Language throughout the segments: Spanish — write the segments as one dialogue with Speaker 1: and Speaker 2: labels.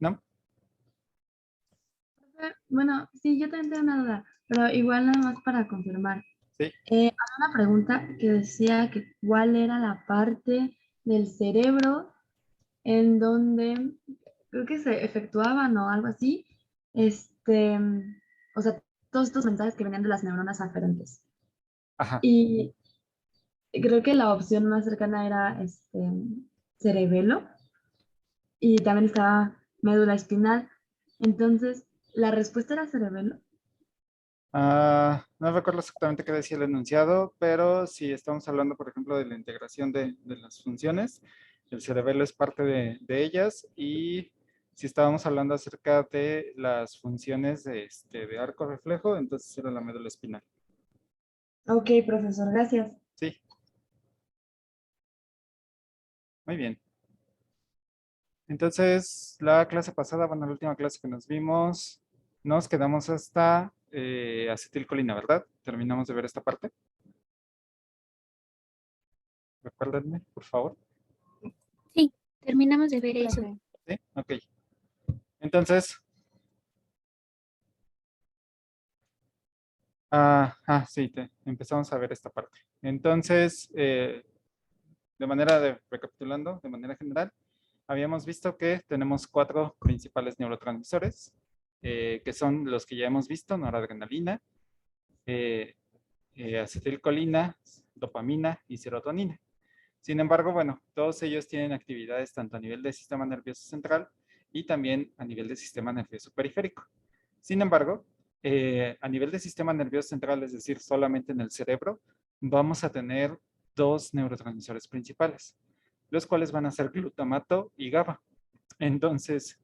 Speaker 1: ¿no?
Speaker 2: Bueno, sí, yo también tengo una duda, pero igual nada más para confirmar.
Speaker 1: Sí.
Speaker 2: Había una pregunta que decía que cuál era la parte del cerebro en donde creo que se efectuaban o algo así, este, o sea, todos estos mensajes que venían de las neuronas aferentes.
Speaker 1: Ajá.
Speaker 2: Y creo que la opción más cercana era cerebelo y también estaba médula espinal. Entonces, la respuesta era cerebelo.
Speaker 1: No recuerdo exactamente qué decía el enunciado, pero si estamos hablando, por ejemplo, de la integración de las funciones, el cerebelo es parte de ellas, y si estábamos hablando acerca de las funciones de arco reflejo, entonces era la médula espinal.
Speaker 2: Ok, profesor, gracias.
Speaker 1: Sí, muy bien. Entonces, la clase pasada, bueno, la última clase que nos vimos, nos quedamos hasta acetilcolina, ¿verdad? Terminamos de ver esta parte. Recuérdenme, por favor.
Speaker 3: Sí, terminamos de ver
Speaker 2: Sí,
Speaker 3: eso.
Speaker 2: profe.
Speaker 1: Sí, ok. Entonces, sí, empezamos a ver esta parte. Entonces, de manera de recapitulando, de manera general, habíamos visto que tenemos 4 principales neurotransmisores, que son los que ya hemos visto: noradrenalina, eh, acetilcolina, dopamina y serotonina. Sin embargo, bueno, todos ellos tienen actividades tanto a nivel del sistema nervioso central y también a nivel del sistema nervioso periférico. Sin embargo, a nivel del sistema nervioso central, es decir, solamente en el cerebro, vamos a tener 2 neurotransmisores principales, los cuales van a ser glutamato y GABA. Entonces,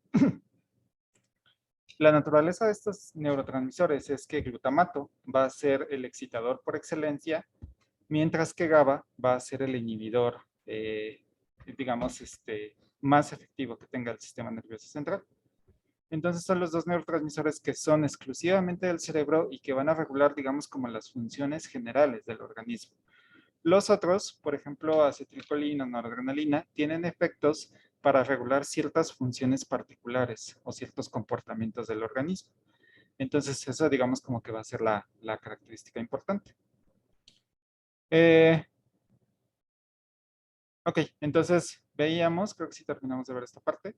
Speaker 1: la naturaleza de estos neurotransmisores es que glutamato va a ser el excitador por excelencia, mientras que GABA va a ser el inhibidor, digamos, más efectivo que tenga el sistema nervioso central. Entonces son los 2 neurotransmisores que son exclusivamente del cerebro y que van a regular, digamos, como las funciones generales del organismo. Los otros, por ejemplo, acetilcolina, noradrenalina, tienen efectos para regular ciertas funciones particulares o ciertos comportamientos del organismo. Entonces eso, digamos, como que va a ser la característica importante. Ok, entonces veíamos, creo que sí terminamos de ver esta parte,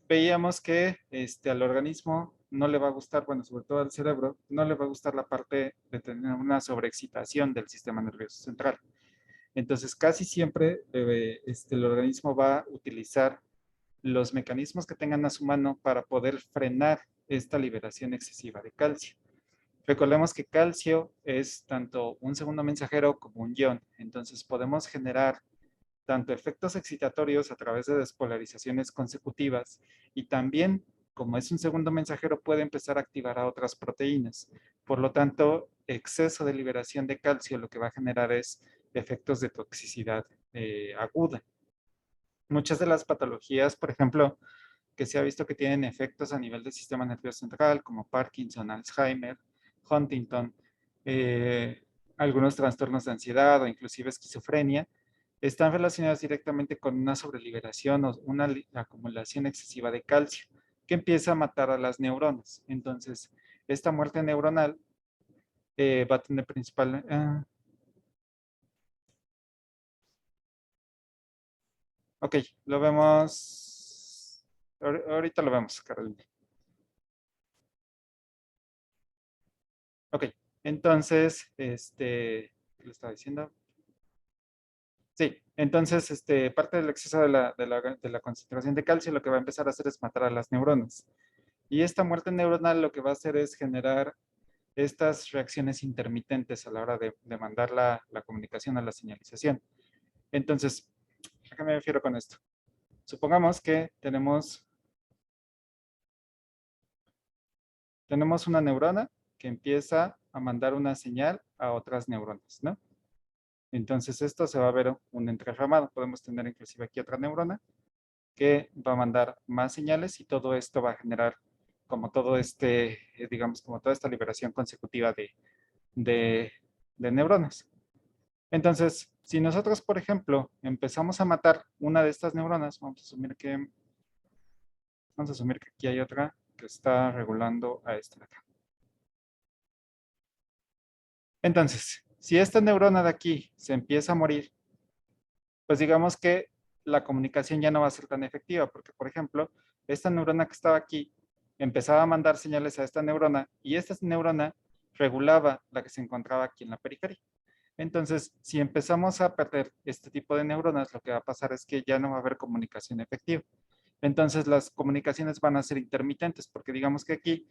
Speaker 1: veíamos que al organismo no le va a gustar, bueno, sobre todo al cerebro, no le va a gustar la parte de tener una sobreexcitación del sistema nervioso central. Entonces, casi siempre el organismo va a utilizar los mecanismos que tengan a su mano para poder frenar esta liberación excesiva de calcio. Recordemos que calcio es tanto un segundo mensajero como un ion. Entonces, podemos generar tanto efectos excitatorios a través de despolarizaciones consecutivas, y también, como es un segundo mensajero, puede empezar a activar a otras proteínas. Por lo tanto, exceso de liberación de calcio lo que va a generar es efectos de toxicidad aguda. Muchas de las patologías, por ejemplo, que se ha visto que tienen efectos a nivel del sistema nervioso central, como Parkinson, Alzheimer, Huntington, algunos trastornos de ansiedad o inclusive esquizofrenia, están relacionados directamente con una sobreliberación o una acumulación excesiva de calcio que empieza a matar a las neuronas. Entonces, esta muerte neuronal va a tener principal... ok, lo vemos... Ahorita lo vemos, Carolina. Ok, entonces, ¿qué le estaba diciendo? Sí, entonces, parte del exceso de la concentración de calcio lo que va a empezar a hacer es matar a las neuronas. Y esta muerte neuronal lo que va a hacer es generar estas reacciones intermitentes a la hora de mandar la comunicación a la señalización. Entonces, ¿a qué me refiero con esto? Supongamos que tenemos una neurona que empieza a mandar una señal a otras neuronas, ¿no? Entonces esto se va a ver un entrerramado. Podemos tener inclusive aquí otra neurona que va a mandar más señales, y todo esto va a generar como todo digamos, como toda esta liberación consecutiva de, de neuronas. Entonces, si nosotros, por ejemplo, empezamos a matar una de estas neuronas, vamos a asumir que Vamos a asumir que aquí hay otra que está regulando a esta de acá. Entonces, si esta neurona de aquí se empieza a morir, pues digamos que la comunicación ya no va a ser tan efectiva, porque, por ejemplo, esta neurona que estaba aquí empezaba a mandar señales a esta neurona y esta neurona regulaba la que se encontraba aquí en la periferia. Entonces, si empezamos a perder este tipo de neuronas, lo que va a pasar es que ya no va a haber comunicación efectiva. Entonces, las comunicaciones van a ser intermitentes, porque digamos que aquí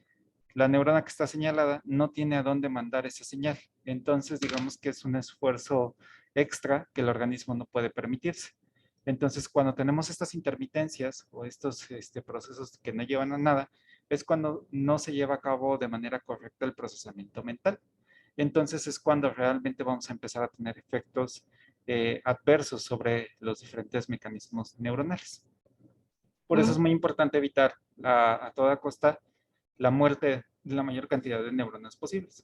Speaker 1: la neurona que está señalada no tiene a dónde mandar esa señal. Entonces, digamos que es un esfuerzo extra que el organismo no puede permitirse. Entonces, cuando tenemos estas intermitencias o estos procesos que no llevan a nada, es cuando no se lleva a cabo de manera correcta el procesamiento mental. Entonces es cuando realmente vamos a empezar a tener efectos adversos sobre los diferentes mecanismos neuronales. Por eso es muy importante evitar a toda costa la muerte de la mayor cantidad de neuronas posibles.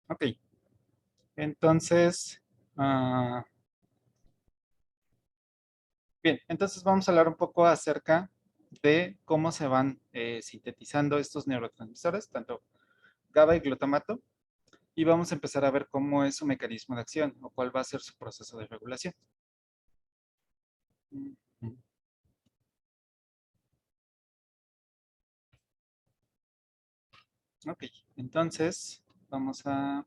Speaker 1: Ok, entonces, bien, entonces vamos a hablar un poco acerca de cómo se van sintetizando estos neurotransmisores, tanto GABA y glutamato, y vamos a empezar a ver cómo es su mecanismo de acción o cuál va a ser su proceso de regulación. Ok, entonces vamos a...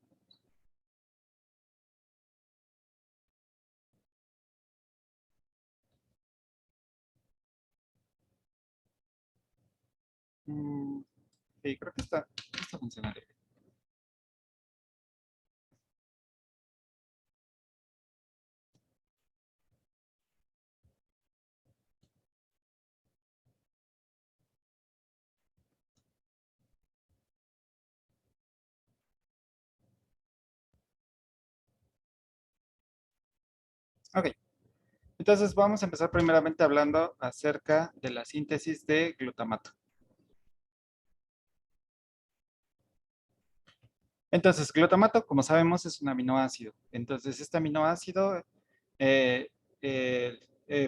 Speaker 1: sí, creo que está funcionando. Ok, entonces vamos a empezar primeramente hablando acerca de la síntesis de glutamato. Entonces, glutamato, como sabemos, es un aminoácido. Entonces, este aminoácido eh,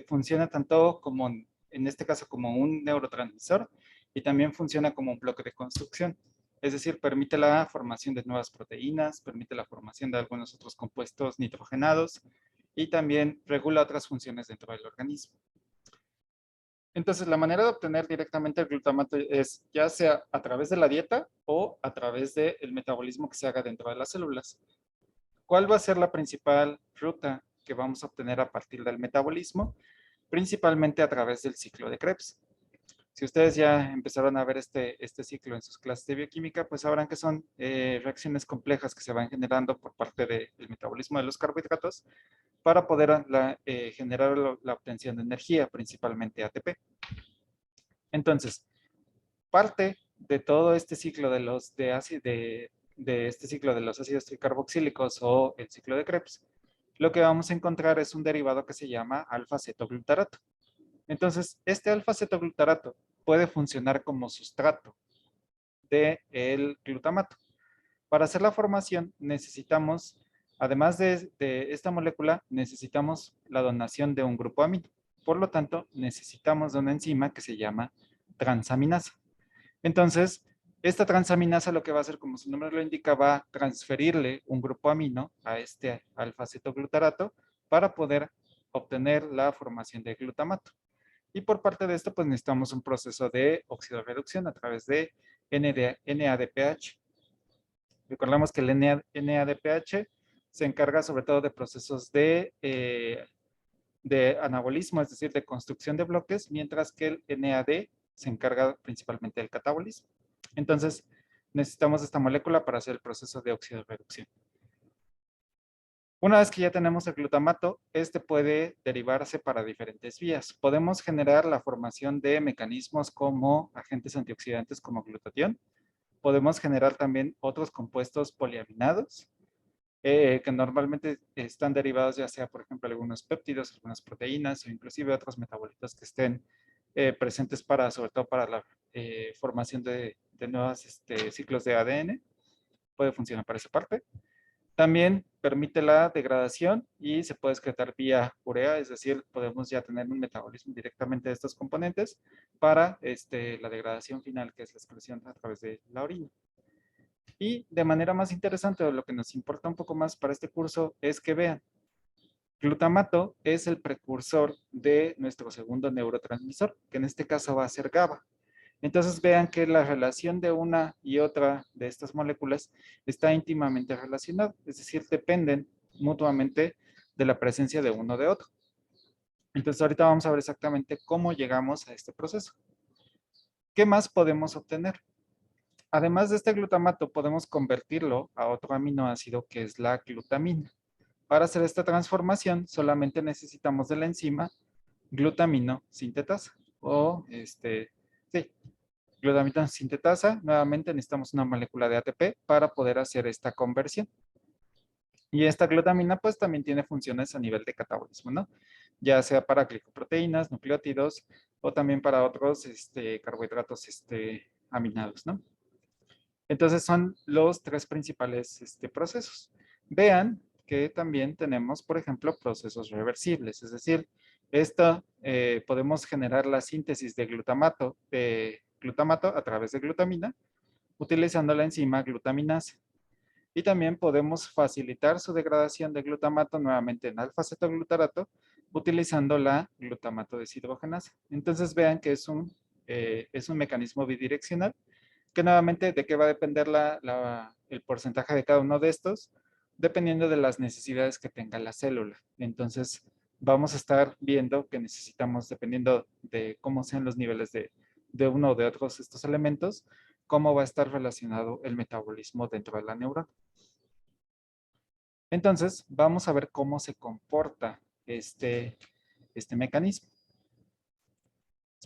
Speaker 1: funciona tanto como, en este caso, como un neurotransmisor y también funciona como un bloque de construcción. Es decir, permite la formación de nuevas proteínas, permite la formación de algunos otros compuestos nitrogenados y también regula otras funciones dentro del organismo. Entonces, la manera de obtener directamente el glutamato es ya sea a través de la dieta o a través del metabolismo que se haga dentro de las células. ¿Cuál va a ser la principal ruta que vamos a obtener a partir del metabolismo? Principalmente a través del ciclo de Krebs. Si ustedes ya empezaron a ver este ciclo en sus clases de bioquímica, pues sabrán que son reacciones complejas que se van generando por parte del metabolismo de los carbohidratos para poder generar la obtención de energía, principalmente ATP. Entonces, parte de todo este ciclo de este ciclo de los ácidos tricarboxílicos o el ciclo de Krebs, lo que vamos a encontrar es un derivado que se llama alfa-cetoglutarato. Entonces, este alfa-cetoglutarato puede funcionar como sustrato del glutamato. Para hacer la formación necesitamos, además de esta molécula, necesitamos la donación de un grupo amino. Por lo tanto, necesitamos de una enzima que se llama transaminasa. Entonces, esta transaminasa lo que va a hacer, como su nombre lo indica, va a transferirle un grupo amino a este alfa-cetoglutarato para poder obtener la formación de glutamato. Y por parte de esto, pues necesitamos un proceso de oxidorreducción a través de NADPH. Recordamos que el NADPH se encarga sobre todo de procesos de anabolismo, es decir, de construcción de bloques, mientras que el NAD se encarga principalmente del catabolismo. Entonces, necesitamos esta molécula para hacer el proceso de oxidorreducción. Una vez que ya tenemos el glutamato, este puede derivarse para diferentes vías. Podemos generar la formación de mecanismos como agentes antioxidantes como glutatión. Podemos generar también otros compuestos poliaminados, que normalmente están derivados ya sea, por ejemplo, algunos péptidos, algunas proteínas o inclusive otros metabolitos que estén presentes sobre todo para la formación de nuevos ciclos de ADN. Puede funcionar para esa parte. También permite la degradación y se puede excretar vía urea, es decir, podemos ya tener un metabolismo directamente de estos componentes para la degradación final, que es la excreción a través de la orina. Y de manera más interesante, o lo que nos importa un poco más para este curso, es que vean, glutamato es el precursor de nuestro segundo neurotransmisor, que en este caso va a ser GABA. Entonces vean que la relación de una y otra de estas moléculas está íntimamente relacionada, es decir, dependen mutuamente de la presencia de uno de otro. Entonces ahorita vamos a ver exactamente cómo llegamos a este proceso. ¿Qué más podemos obtener? Además de este glutamato, podemos convertirlo a otro aminoácido que es la glutamina. Para hacer esta transformación, solamente necesitamos de la enzima glutamino sintetasa o sí, glutamina sintetasa. Nuevamente necesitamos una molécula de ATP para poder hacer esta conversión. Y esta glutamina pues también tiene funciones a nivel de catabolismo, ¿no? Ya sea para glicoproteínas, nucleótidos o también para otros carbohidratos aminados, ¿no? Entonces son los tres principales procesos. Vean que también tenemos, por ejemplo, procesos reversibles, es decir, podemos generar la síntesis de glutamato a través de glutamina utilizando la enzima glutaminasa. Y también podemos facilitar su degradación de glutamato nuevamente en alfa-cetoglutarato utilizando la glutamato deshidrogenasa. Entonces vean que es un mecanismo bidireccional que nuevamente de qué va a depender el porcentaje de cada uno de estos, dependiendo de las necesidades que tenga la célula. Entonces, vamos a estar viendo que necesitamos, dependiendo de cómo sean los niveles de uno o de otros estos elementos, cómo va a estar relacionado el metabolismo dentro de la neurona. Entonces, vamos a ver cómo se comporta este mecanismo.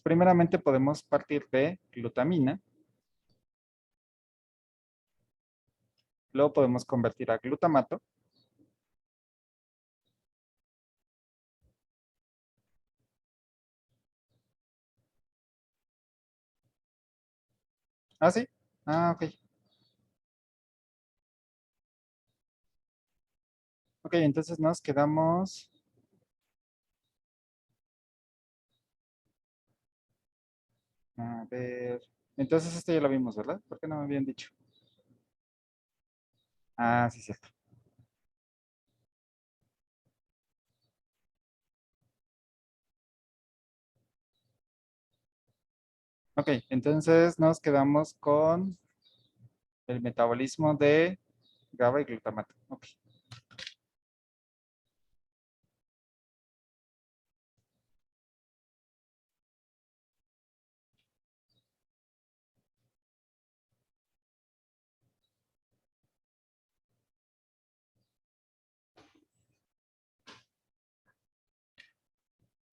Speaker 1: Primeramente, podemos partir de glutamina. Luego podemos convertir a glutamato. Ah, sí. Ah, ok. Ok, entonces nos quedamos. A ver. Entonces este ya lo vimos, ¿verdad? ¿Por qué no me habían dicho? Ah, sí, cierto. Ok, entonces nos quedamos con el metabolismo de GABA y glutamato. Ok.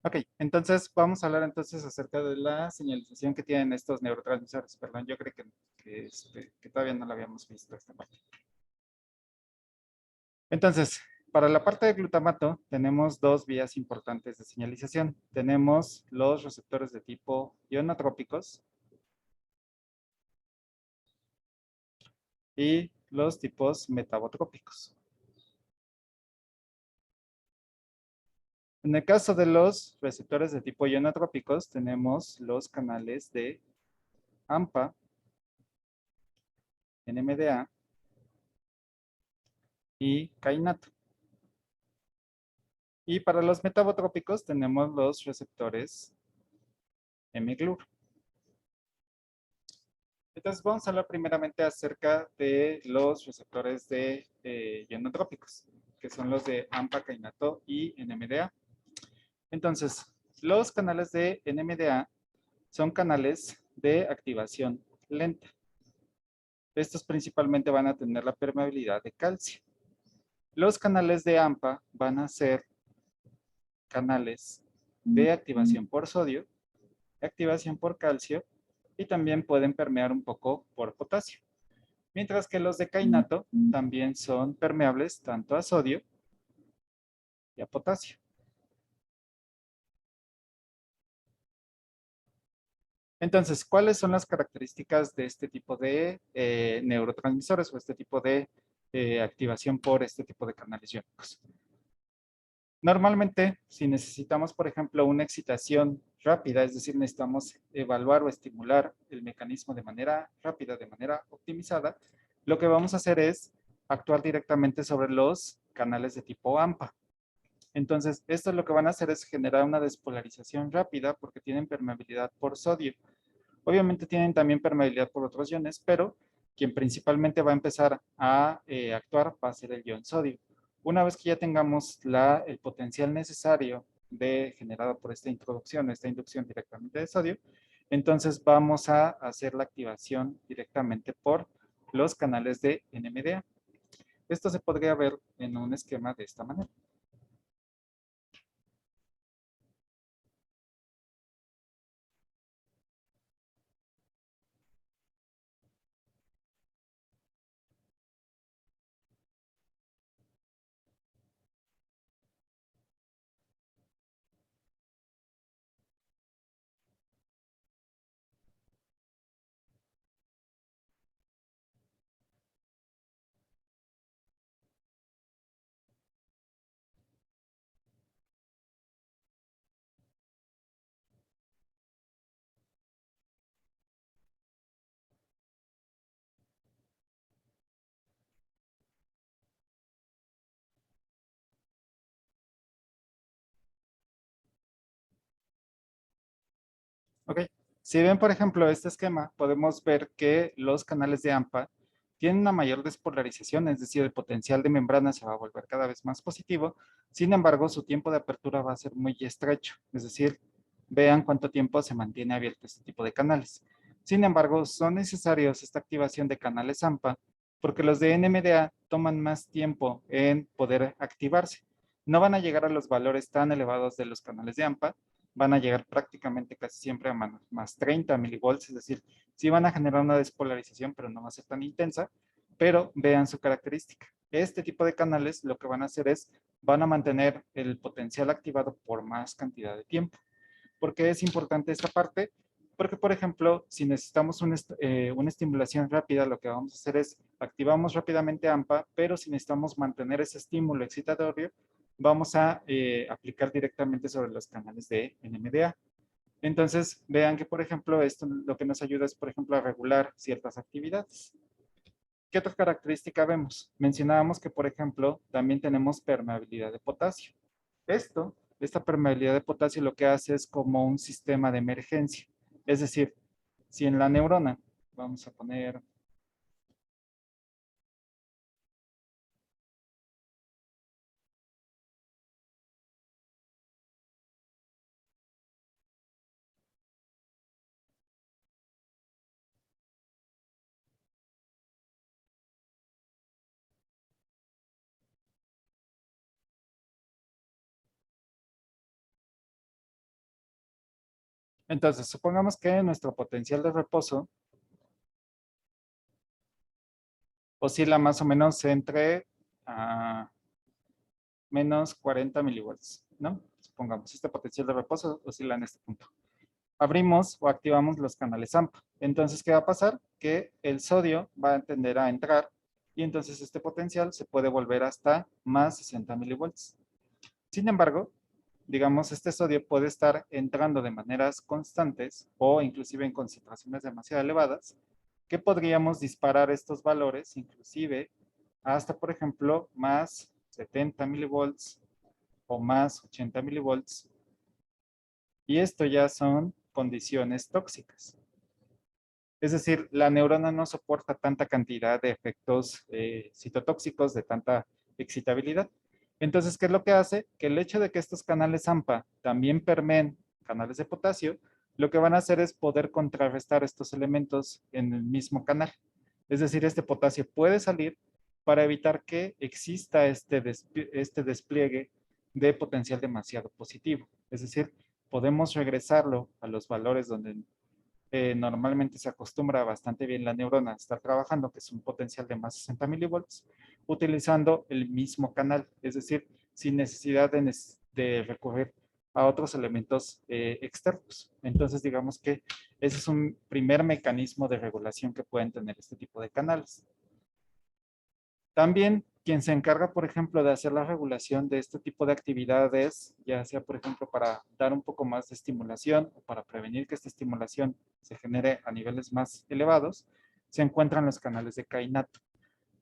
Speaker 1: Ok, entonces vamos a hablar entonces acerca de la señalización que tienen estos neurotransmisores. Perdón, yo creo que todavía no la habíamos visto esta parte. Entonces, para la parte de glutamato tenemos dos vías importantes de señalización. Tenemos los receptores de tipo ionotrópicos y los tipos metabotrópicos. En el caso de los receptores de tipo ionotrópicos, tenemos los canales de AMPA, NMDA y kainato. Y para los metabotrópicos tenemos los receptores mGlur. Entonces vamos a hablar primeramente acerca de los receptores de ionotrópicos, que son los de AMPA, kainato y NMDA. Entonces, los canales de NMDA son canales de activación lenta. Estos principalmente van a tener la permeabilidad de calcio. Los canales de AMPA van a ser canales de activación por sodio, activación por calcio y también pueden permear un poco por potasio. Mientras que los de kainato también son permeables tanto a sodio y a potasio. Entonces, ¿cuáles son las características de este tipo de neurotransmisores o este tipo de activación por este tipo de canales iónicos. Normalmente, si necesitamos, por ejemplo, una excitación rápida, es decir, necesitamos evaluar o estimular el mecanismo de manera rápida, de manera optimizada, lo que vamos a hacer es actuar directamente sobre los canales de tipo AMPA. Entonces, esto lo que van a hacer es generar una despolarización rápida porque tienen permeabilidad por sodio. Obviamente tienen también permeabilidad por otros iones, pero quien principalmente va a empezar a actuar va a ser el ion sodio. Una vez que ya tengamos el potencial necesario generado por esta inducción directamente de sodio, entonces vamos a hacer la activación directamente por los canales de NMDA. Esto se podría ver en un esquema de esta manera. Ok, si ven, por ejemplo, este esquema, podemos ver que los canales de AMPA tienen una mayor despolarización, es decir, el potencial de membrana se va a volver cada vez más positivo. Sin embargo, su tiempo de apertura va a ser muy estrecho, es decir, vean cuánto tiempo se mantiene abierto este tipo de canales. Sin embargo, son necesarios esta activación de canales AMPA porque los de NMDA toman más tiempo en poder activarse. No van a llegar a los valores tan elevados de los canales de AMPA, van a llegar prácticamente casi siempre a más 30 milivolts, es decir, sí van a generar una despolarización, pero no va a ser tan intensa, pero vean su característica. Este tipo de canales lo que van a hacer es, van a mantener el potencial activado por más cantidad de tiempo. ¿Por qué es importante esta parte? Porque, por ejemplo, si necesitamos una estimulación rápida, lo que vamos a hacer es activamos rápidamente AMPA, pero si necesitamos mantener ese estímulo excitatorio, vamos a aplicar directamente sobre los canales de NMDA. Entonces, vean que, por ejemplo, esto lo que nos ayuda es, por ejemplo, a regular ciertas actividades. ¿Qué otra característica vemos? Mencionábamos que, por ejemplo, también tenemos permeabilidad de potasio. Esta permeabilidad de potasio lo que hace es como un sistema de emergencia. Es decir, si en la neurona, vamos a poner, entonces, supongamos que nuestro potencial de reposo oscila más o menos entre menos 40 milivolts, ¿no? Supongamos, este potencial de reposo oscila en este punto. Abrimos o activamos los canales AMPA. Entonces, ¿qué va a pasar? Que el sodio va a tender a entrar y entonces este potencial se puede volver hasta más 60 milivolts. Sin embargo, digamos, este sodio puede estar entrando de maneras constantes o inclusive en concentraciones demasiado elevadas, que podríamos disparar estos valores inclusive hasta, por ejemplo, más 70 milivolts o más 80 milivolts. Y esto ya son condiciones tóxicas. Es decir, la neurona no soporta tanta cantidad de efectos citotóxicos de tanta excitabilidad. Entonces, ¿qué es lo que hace? Que el hecho de que estos canales AMPA también permeen canales de potasio, lo que van a hacer es poder contrarrestar estos elementos en el mismo canal. Es decir, este potasio puede salir para evitar que exista este despliegue de potencial demasiado positivo. Es decir, podemos regresarlo a los valores donde normalmente se acostumbra bastante bien la neurona a estar trabajando, que es un potencial de más 60 milivolts, utilizando el mismo canal, es decir, sin necesidad de recurrir a otros elementos externos. Entonces, digamos que ese es un primer mecanismo de regulación que pueden tener este tipo de canales. También quien se encarga, por ejemplo, de hacer la regulación de este tipo de actividades, ya sea, por ejemplo, para dar un poco más de estimulación o para prevenir que esta estimulación se genere a niveles más elevados, se encuentran los canales de Kainato.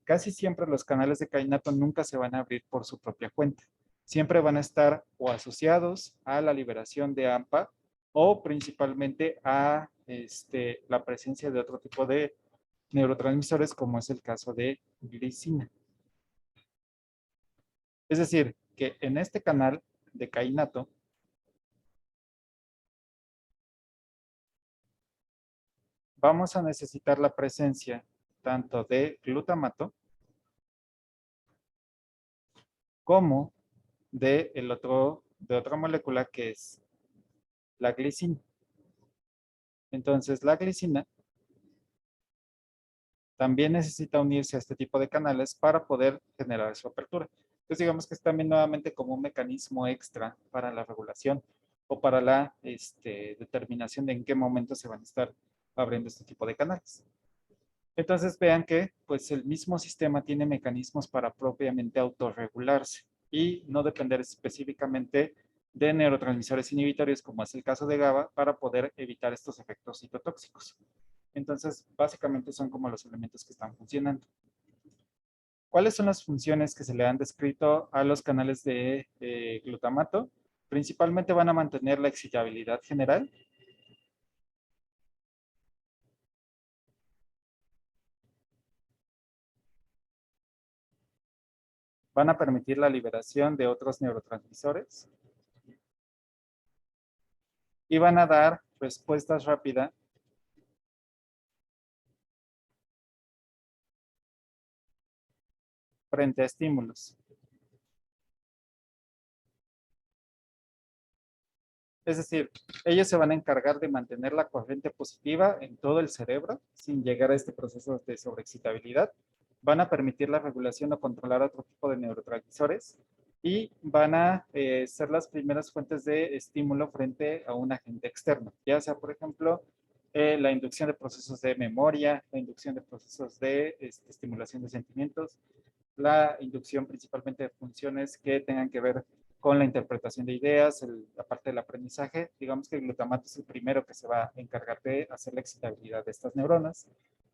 Speaker 1: Casi siempre los canales de Kainato nunca se van a abrir por su propia cuenta. Siempre van a estar o asociados a la liberación de AMPA o principalmente a la presencia de otro tipo de neurotransmisores, como es el caso de glicina. Es decir, que en este canal de Kainato vamos a necesitar la presencia tanto de glutamato como de otra molécula que es la glicina. Entonces, la glicina también necesita unirse a este tipo de canales para poder generar su apertura. Entonces, digamos que es también nuevamente como un mecanismo extra para la regulación o para la determinación de en qué momento se van a estar abriendo este tipo de canales. Entonces vean que pues el mismo sistema tiene mecanismos para propiamente autorregularse y no depender específicamente de neurotransmisores inhibitorios, como es el caso de GABA, para poder evitar estos efectos citotóxicos. Entonces, básicamente son como los elementos que están funcionando. ¿Cuáles son las funciones que se le han descrito a los canales de glutamato? Principalmente van a mantener la excitabilidad general. Van a permitir la liberación de otros neurotransmisores y van a dar respuestas rápidas frente a estímulos. Es decir, ellos se van a encargar de mantener la corriente positiva en todo el cerebro sin llegar a este proceso de sobreexcitabilidad. Van a permitir la regulación o controlar otro tipo de neurotransmisores y van a ser las primeras fuentes de estímulo frente a un agente externo, ya sea, por ejemplo, la inducción de procesos de memoria, la inducción de procesos de estimulación de sentimientos, la inducción principalmente de funciones que tengan que ver con la interpretación de ideas, la parte del aprendizaje. Digamos que el glutamato es el primero que se va a encargar de hacer la excitabilidad de estas neuronas.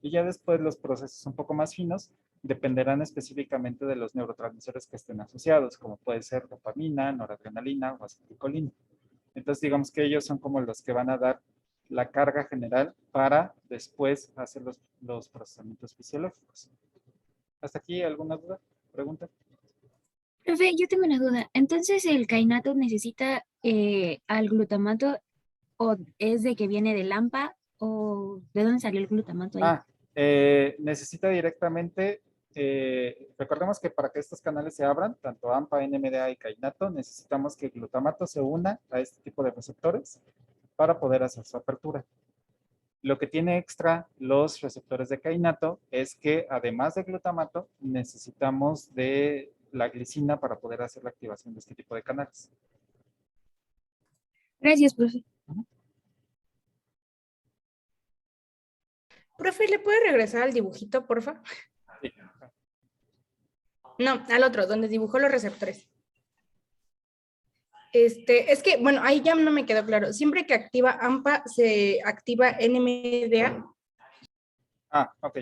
Speaker 1: Y ya después los procesos un poco más finos dependerán específicamente de los neurotransmisores que estén asociados, como puede ser dopamina, noradrenalina o acetilcolina. Entonces, digamos que ellos son como los que van a dar la carga general para después hacer los procesamientos fisiológicos. ¿Hasta aquí alguna duda? ¿Pregunta?
Speaker 3: Profe, yo tengo una duda. Entonces, ¿el kainato necesita al glutamato o es de que viene del AMPA o de dónde salió el glutamato ahí?
Speaker 1: Necesita directamente, recordemos que para que estos canales se abran, tanto AMPA, NMDA y kainato, necesitamos que el glutamato se una a este tipo de receptores para poder hacer su apertura. Lo que tiene extra los receptores de kainato es que además de glutamato, necesitamos de la glicina para poder hacer la activación de este tipo de canales.
Speaker 3: Gracias, profe.
Speaker 4: Profe, ¿le puede regresar al dibujito, porfa?
Speaker 1: Sí.
Speaker 4: No, al otro, donde dibujó los receptores. Es que, bueno, ahí ya no me quedó claro. Siempre que activa AMPA, se activa NMDA.
Speaker 1: Ok.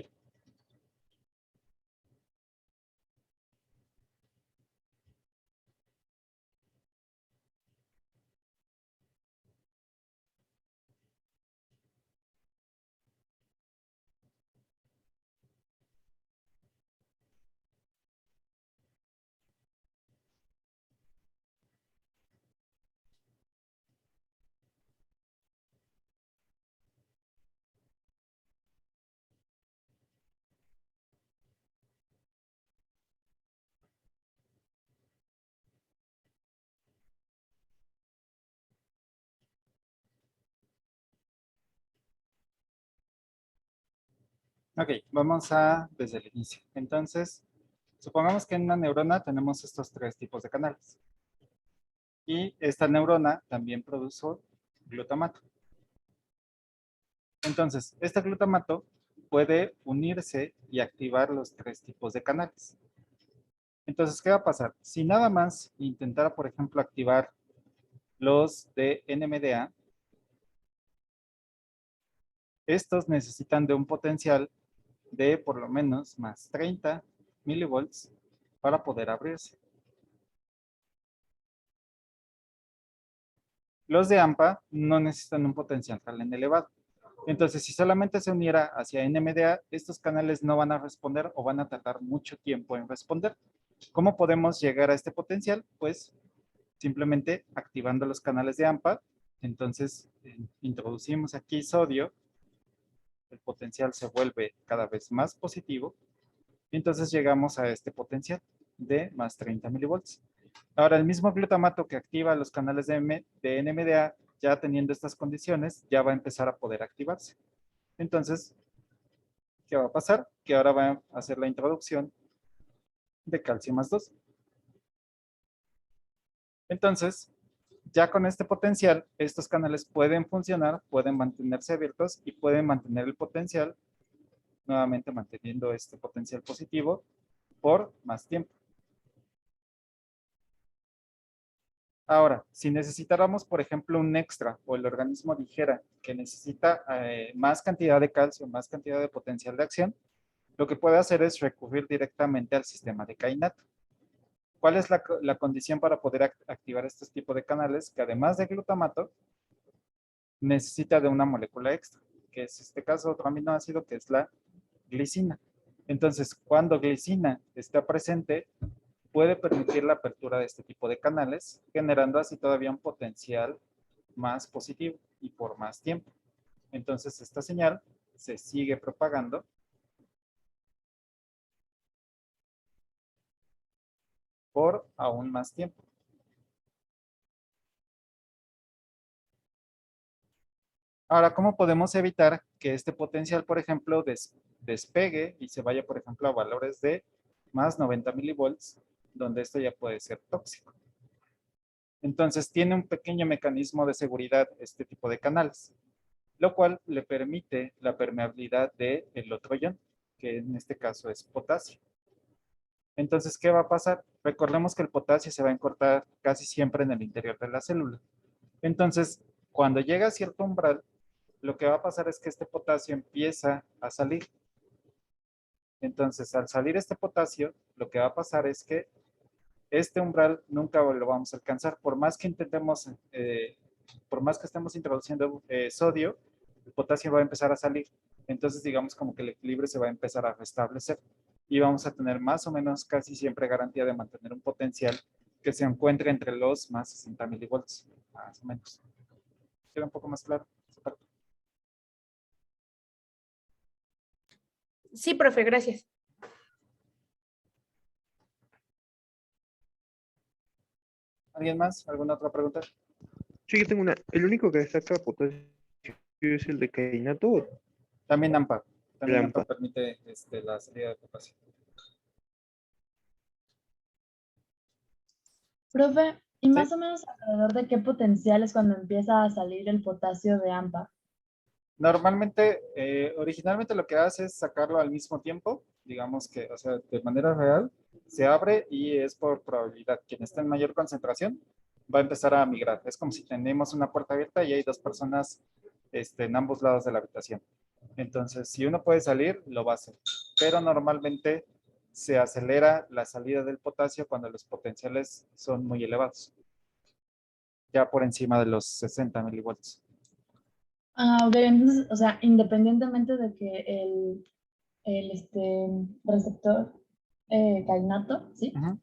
Speaker 1: Ok, vamos a desde el inicio. Entonces, supongamos que en una neurona tenemos estos tres tipos de canales. Y esta neurona también produce glutamato. Entonces, este glutamato puede unirse y activar los tres tipos de canales. Entonces, ¿qué va a pasar? Si nada más intentara, por ejemplo, activar los de NMDA, estos necesitan de un potencial de por lo menos más 30 milivolts para poder abrirse. Los de AMPA no necesitan un potencial tan elevado. Entonces, si solamente se uniera hacia NMDA, estos canales no van a responder o van a tardar mucho tiempo en responder. ¿Cómo podemos llegar a este potencial? Pues simplemente activando los canales de AMPA. Entonces, introducimos aquí sodio, el potencial se vuelve cada vez más positivo. Y entonces llegamos a este potencial de más 30 milivolts. Ahora, el mismo glutamato que activa los canales de NMDA, ya teniendo estas condiciones, ya va a empezar a poder activarse. Entonces, ¿qué va a pasar? Que ahora va a hacer la introducción de calcio más 2. Entonces, ya con este potencial, estos canales pueden funcionar, pueden mantenerse abiertos y pueden mantener el potencial, nuevamente manteniendo este potencial positivo por más tiempo. Ahora, si necesitáramos, por ejemplo, un extra o el organismo dijera que necesita más cantidad de calcio, más cantidad de potencial de acción, lo que puede hacer es recurrir directamente al sistema de Kainato. ¿Cuál es la condición para poder activar este tipo de canales? Que además de glutamato, necesita de una molécula extra, que es en este caso otro aminoácido que es la glicina. Entonces, cuando glicina está presente, puede permitir la apertura de este tipo de canales, generando así todavía un potencial más positivo y por más tiempo. Entonces, esta señal se sigue propagando por aún más tiempo. Ahora, ¿cómo podemos evitar que este potencial, por ejemplo, despegue y se vaya, por ejemplo, a valores de más 90 milivolts, donde esto ya puede ser tóxico? Entonces, tiene un pequeño mecanismo de seguridad este tipo de canales, lo cual le permite la permeabilidad del otro ion, que en este caso es potasio. Entonces, ¿qué va a pasar? Recordemos que el potasio se va a encortar casi siempre en el interior de la célula. Entonces, cuando llega a cierto umbral, lo que va a pasar es que este potasio empieza a salir. Entonces, al salir este potasio, lo que va a pasar es que este umbral nunca lo vamos a alcanzar. Por más que intentemos, por más que estemos introduciendo sodio, el potasio va a empezar a salir. Entonces, digamos como que el equilibrio se va a empezar a restablecer y vamos a tener más o menos casi siempre garantía de mantener un potencial que se encuentre entre los más 60 milivolts, más o menos. ¿Queda un poco más claro?
Speaker 4: Sí, profe, gracias.
Speaker 1: ¿Alguien más? ¿Alguna otra pregunta?
Speaker 5: Sí, yo tengo una. El único que destaca potasio es el de Kainato.
Speaker 1: También AMPA. También AMPA
Speaker 5: AMPA.
Speaker 1: permite la salida de potasio.
Speaker 2: Profe, ¿y
Speaker 1: ¿Sí?
Speaker 2: más o menos alrededor de qué potencial es cuando empieza a salir el potasio de AMPA?
Speaker 1: Normalmente, originalmente lo que hace es sacarlo al mismo tiempo, digamos que, o sea, de manera real, se abre y es por probabilidad. Quien está en mayor concentración va a empezar a migrar. Es como si tenemos una puerta abierta y hay dos personas en ambos lados de la habitación. Entonces, si uno puede salir, lo va a hacer. Pero normalmente se acelera la salida del potasio cuando los potenciales son muy elevados, ya por encima de los 60 milivolts.
Speaker 2: Ah, ok, entonces, o sea, independientemente de que el receptor kainato, ¿sí?
Speaker 1: Ujú.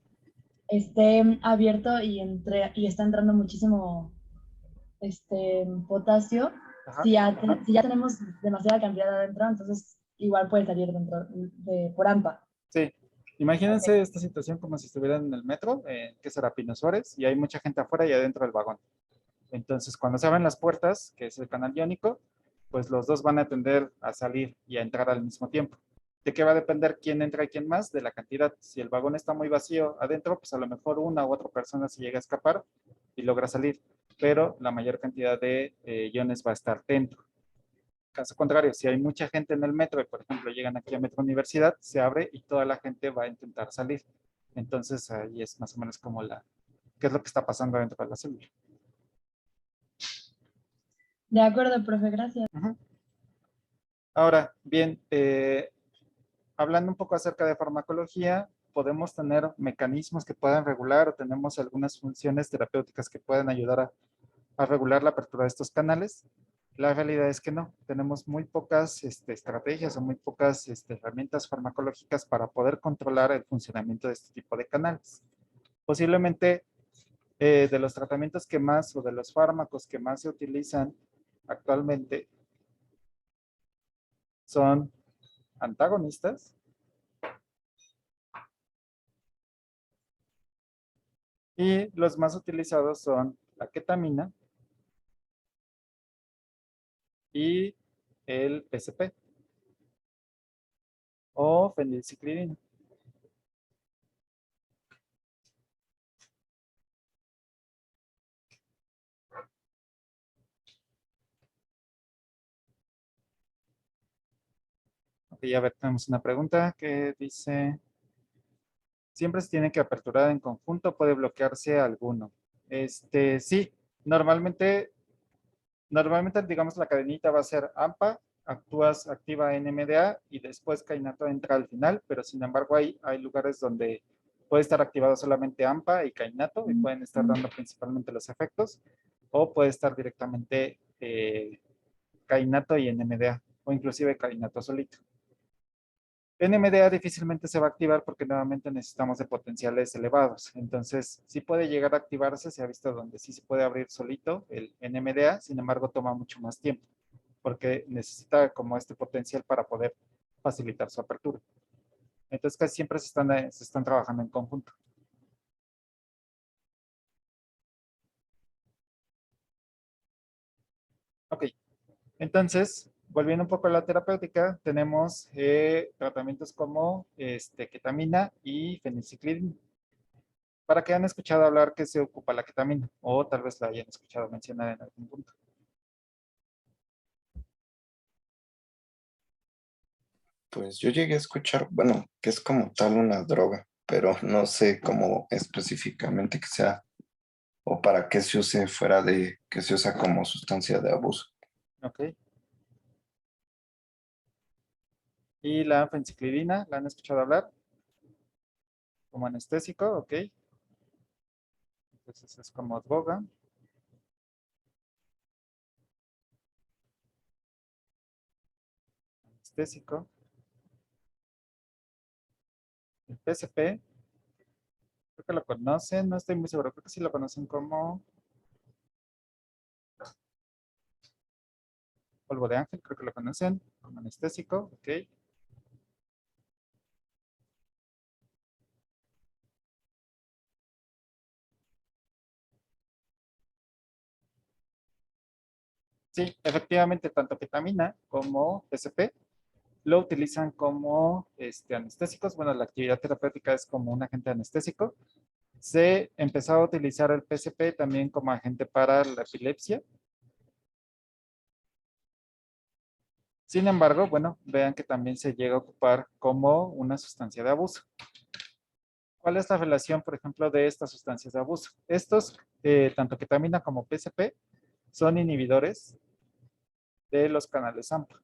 Speaker 2: Esté abierto y está entrando muchísimo potasio,
Speaker 1: Ajá.
Speaker 2: si ya tenemos demasiada cantidad adentro, entonces igual puede salir por AMPA.
Speaker 1: Sí,
Speaker 2: Ok.
Speaker 1: imagínense esta situación como si estuvieran en el metro, que será Pino Suárez, y hay mucha gente afuera y adentro del vagón. Entonces, cuando se abren las puertas, que es el canal iónico, pues los dos van a tender a salir y a entrar al mismo tiempo. ¿De qué va a depender quién entra y quién más? De la cantidad. Si el vagón está muy vacío adentro, pues a lo mejor una u otra persona se llega a escapar y logra salir, pero la mayor cantidad de iones va a estar dentro. Caso contrario, si hay mucha gente en el metro y, por ejemplo, llegan aquí a Metro Universidad, se abre y toda la gente va a intentar salir. Entonces ahí es más o menos como qué es lo que está pasando dentro de la célula.
Speaker 2: De acuerdo, profe, gracias.
Speaker 1: Ujú. Ahora, bien, hablando un poco acerca de farmacología, podemos tener mecanismos que puedan regular o tenemos algunas funciones terapéuticas que pueden ayudar a regular la apertura de estos canales. La realidad es que no, tenemos muy pocas estrategias o muy pocas herramientas farmacológicas para poder controlar el funcionamiento de este tipo de canales. Posiblemente de los tratamientos que más o de los fármacos que más se utilizan actualmente son antagonistas y los más utilizados son la ketamina y el PCP o fenilciclidina. Ok, a ver, tenemos una pregunta que dice, ¿siempre se tiene que aperturar en conjunto? ¿Puede bloquearse alguno? Sí, normalmente digamos, la cadenita va a ser AMPA, activa NMDA y después Kainato entra al final, pero sin embargo hay lugares donde puede estar activado solamente AMPA y Kainato y pueden estar dando principalmente los efectos, o puede estar directamente Kainato y NMDA, o inclusive Kainato solito. NMDA difícilmente se va a activar porque nuevamente necesitamos de potenciales elevados. Entonces, sí puede llegar a activarse, se ha visto donde sí se puede abrir solito el NMDA, sin embargo, toma mucho más tiempo porque necesita como este potencial para poder facilitar su apertura. Entonces, casi siempre se están trabajando en conjunto. Ok, entonces, volviendo un poco a la terapéutica, tenemos tratamientos como ketamina y fenilciclidina. ¿Para qué han escuchado hablar que se ocupa la ketamina? O tal vez la hayan escuchado mencionar en algún punto.
Speaker 6: Pues yo llegué a escuchar, bueno, que es como tal una droga, pero no sé cómo específicamente que sea o para qué se use fuera de que se usa como sustancia de abuso.
Speaker 1: Ok. ¿Y la fenilciclidina? ¿La han escuchado hablar? Como anestésico, ok. Entonces es como droga. Anestésico. El PSP, creo que lo conocen, no estoy muy seguro, creo que sí lo conocen como polvo de ángel, creo que lo conocen como anestésico, ok. Sí, efectivamente, tanto ketamina como PSP lo utilizan como anestésicos. Bueno, la actividad terapéutica es como un agente anestésico. Se empezó a utilizar el PSP también como agente para la epilepsia. Sin embargo, bueno, vean que también se llega a ocupar como una sustancia de abuso. ¿Cuál es la relación, por ejemplo, de estas sustancias de abuso? Estos, tanto ketamina como PSP, son inhibidores de los canales AMPA.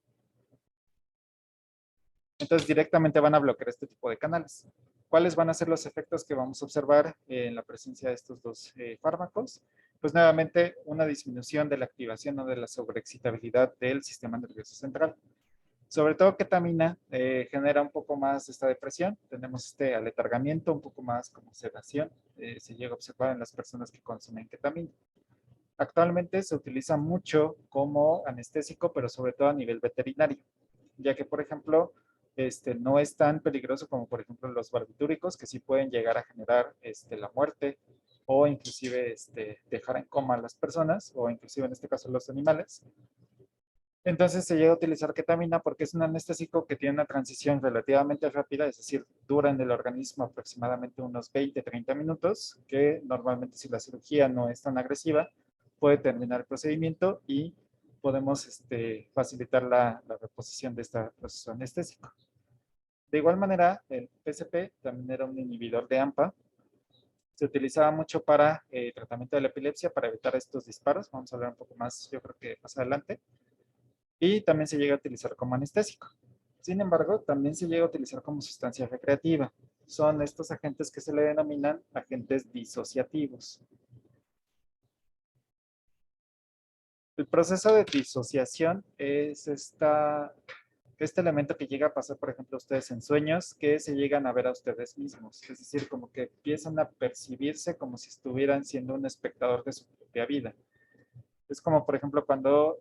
Speaker 1: Entonces, directamente van a bloquear este tipo de canales. ¿Cuáles van a ser los efectos que vamos a observar en la presencia de estos dos fármacos? Pues nuevamente, una disminución de la activación o de la sobreexcitabilidad del sistema nervioso central. Sobre todo ketamina genera un poco más esta depresión. Tenemos este aletargamiento, un poco más como sedación. Se llega a observar en las personas que consumen ketamina. Actualmente se utiliza mucho como anestésico, pero sobre todo a nivel veterinario, ya que, por ejemplo, no es tan peligroso como, por ejemplo, los barbitúricos, que sí pueden llegar a generar la muerte o inclusive dejar en coma a las personas o inclusive en este caso los animales. Entonces se llega a utilizar ketamina porque es un anestésico que tiene una transición relativamente rápida, es decir, dura en el organismo aproximadamente unos 20-30 minutos, que normalmente si la cirugía no es tan agresiva, puede terminar el procedimiento y podemos facilitar la reposición de este proceso anestésico. De igual manera, el PCP también era un inhibidor de AMPA. Se utilizaba mucho para tratamiento de la epilepsia, para evitar estos disparos. Vamos a hablar un poco más, yo creo que más adelante. Y también se llega a utilizar como anestésico. Sin embargo, también se llega a utilizar como sustancia recreativa. Son estos agentes que se le denominan agentes disociativos. El proceso de disociación es este elemento que llega a pasar, por ejemplo, a ustedes en sueños, que se llegan a ver a ustedes mismos. Es decir, como que empiezan a percibirse como si estuvieran siendo un espectador de su propia vida. Es como, por ejemplo, cuando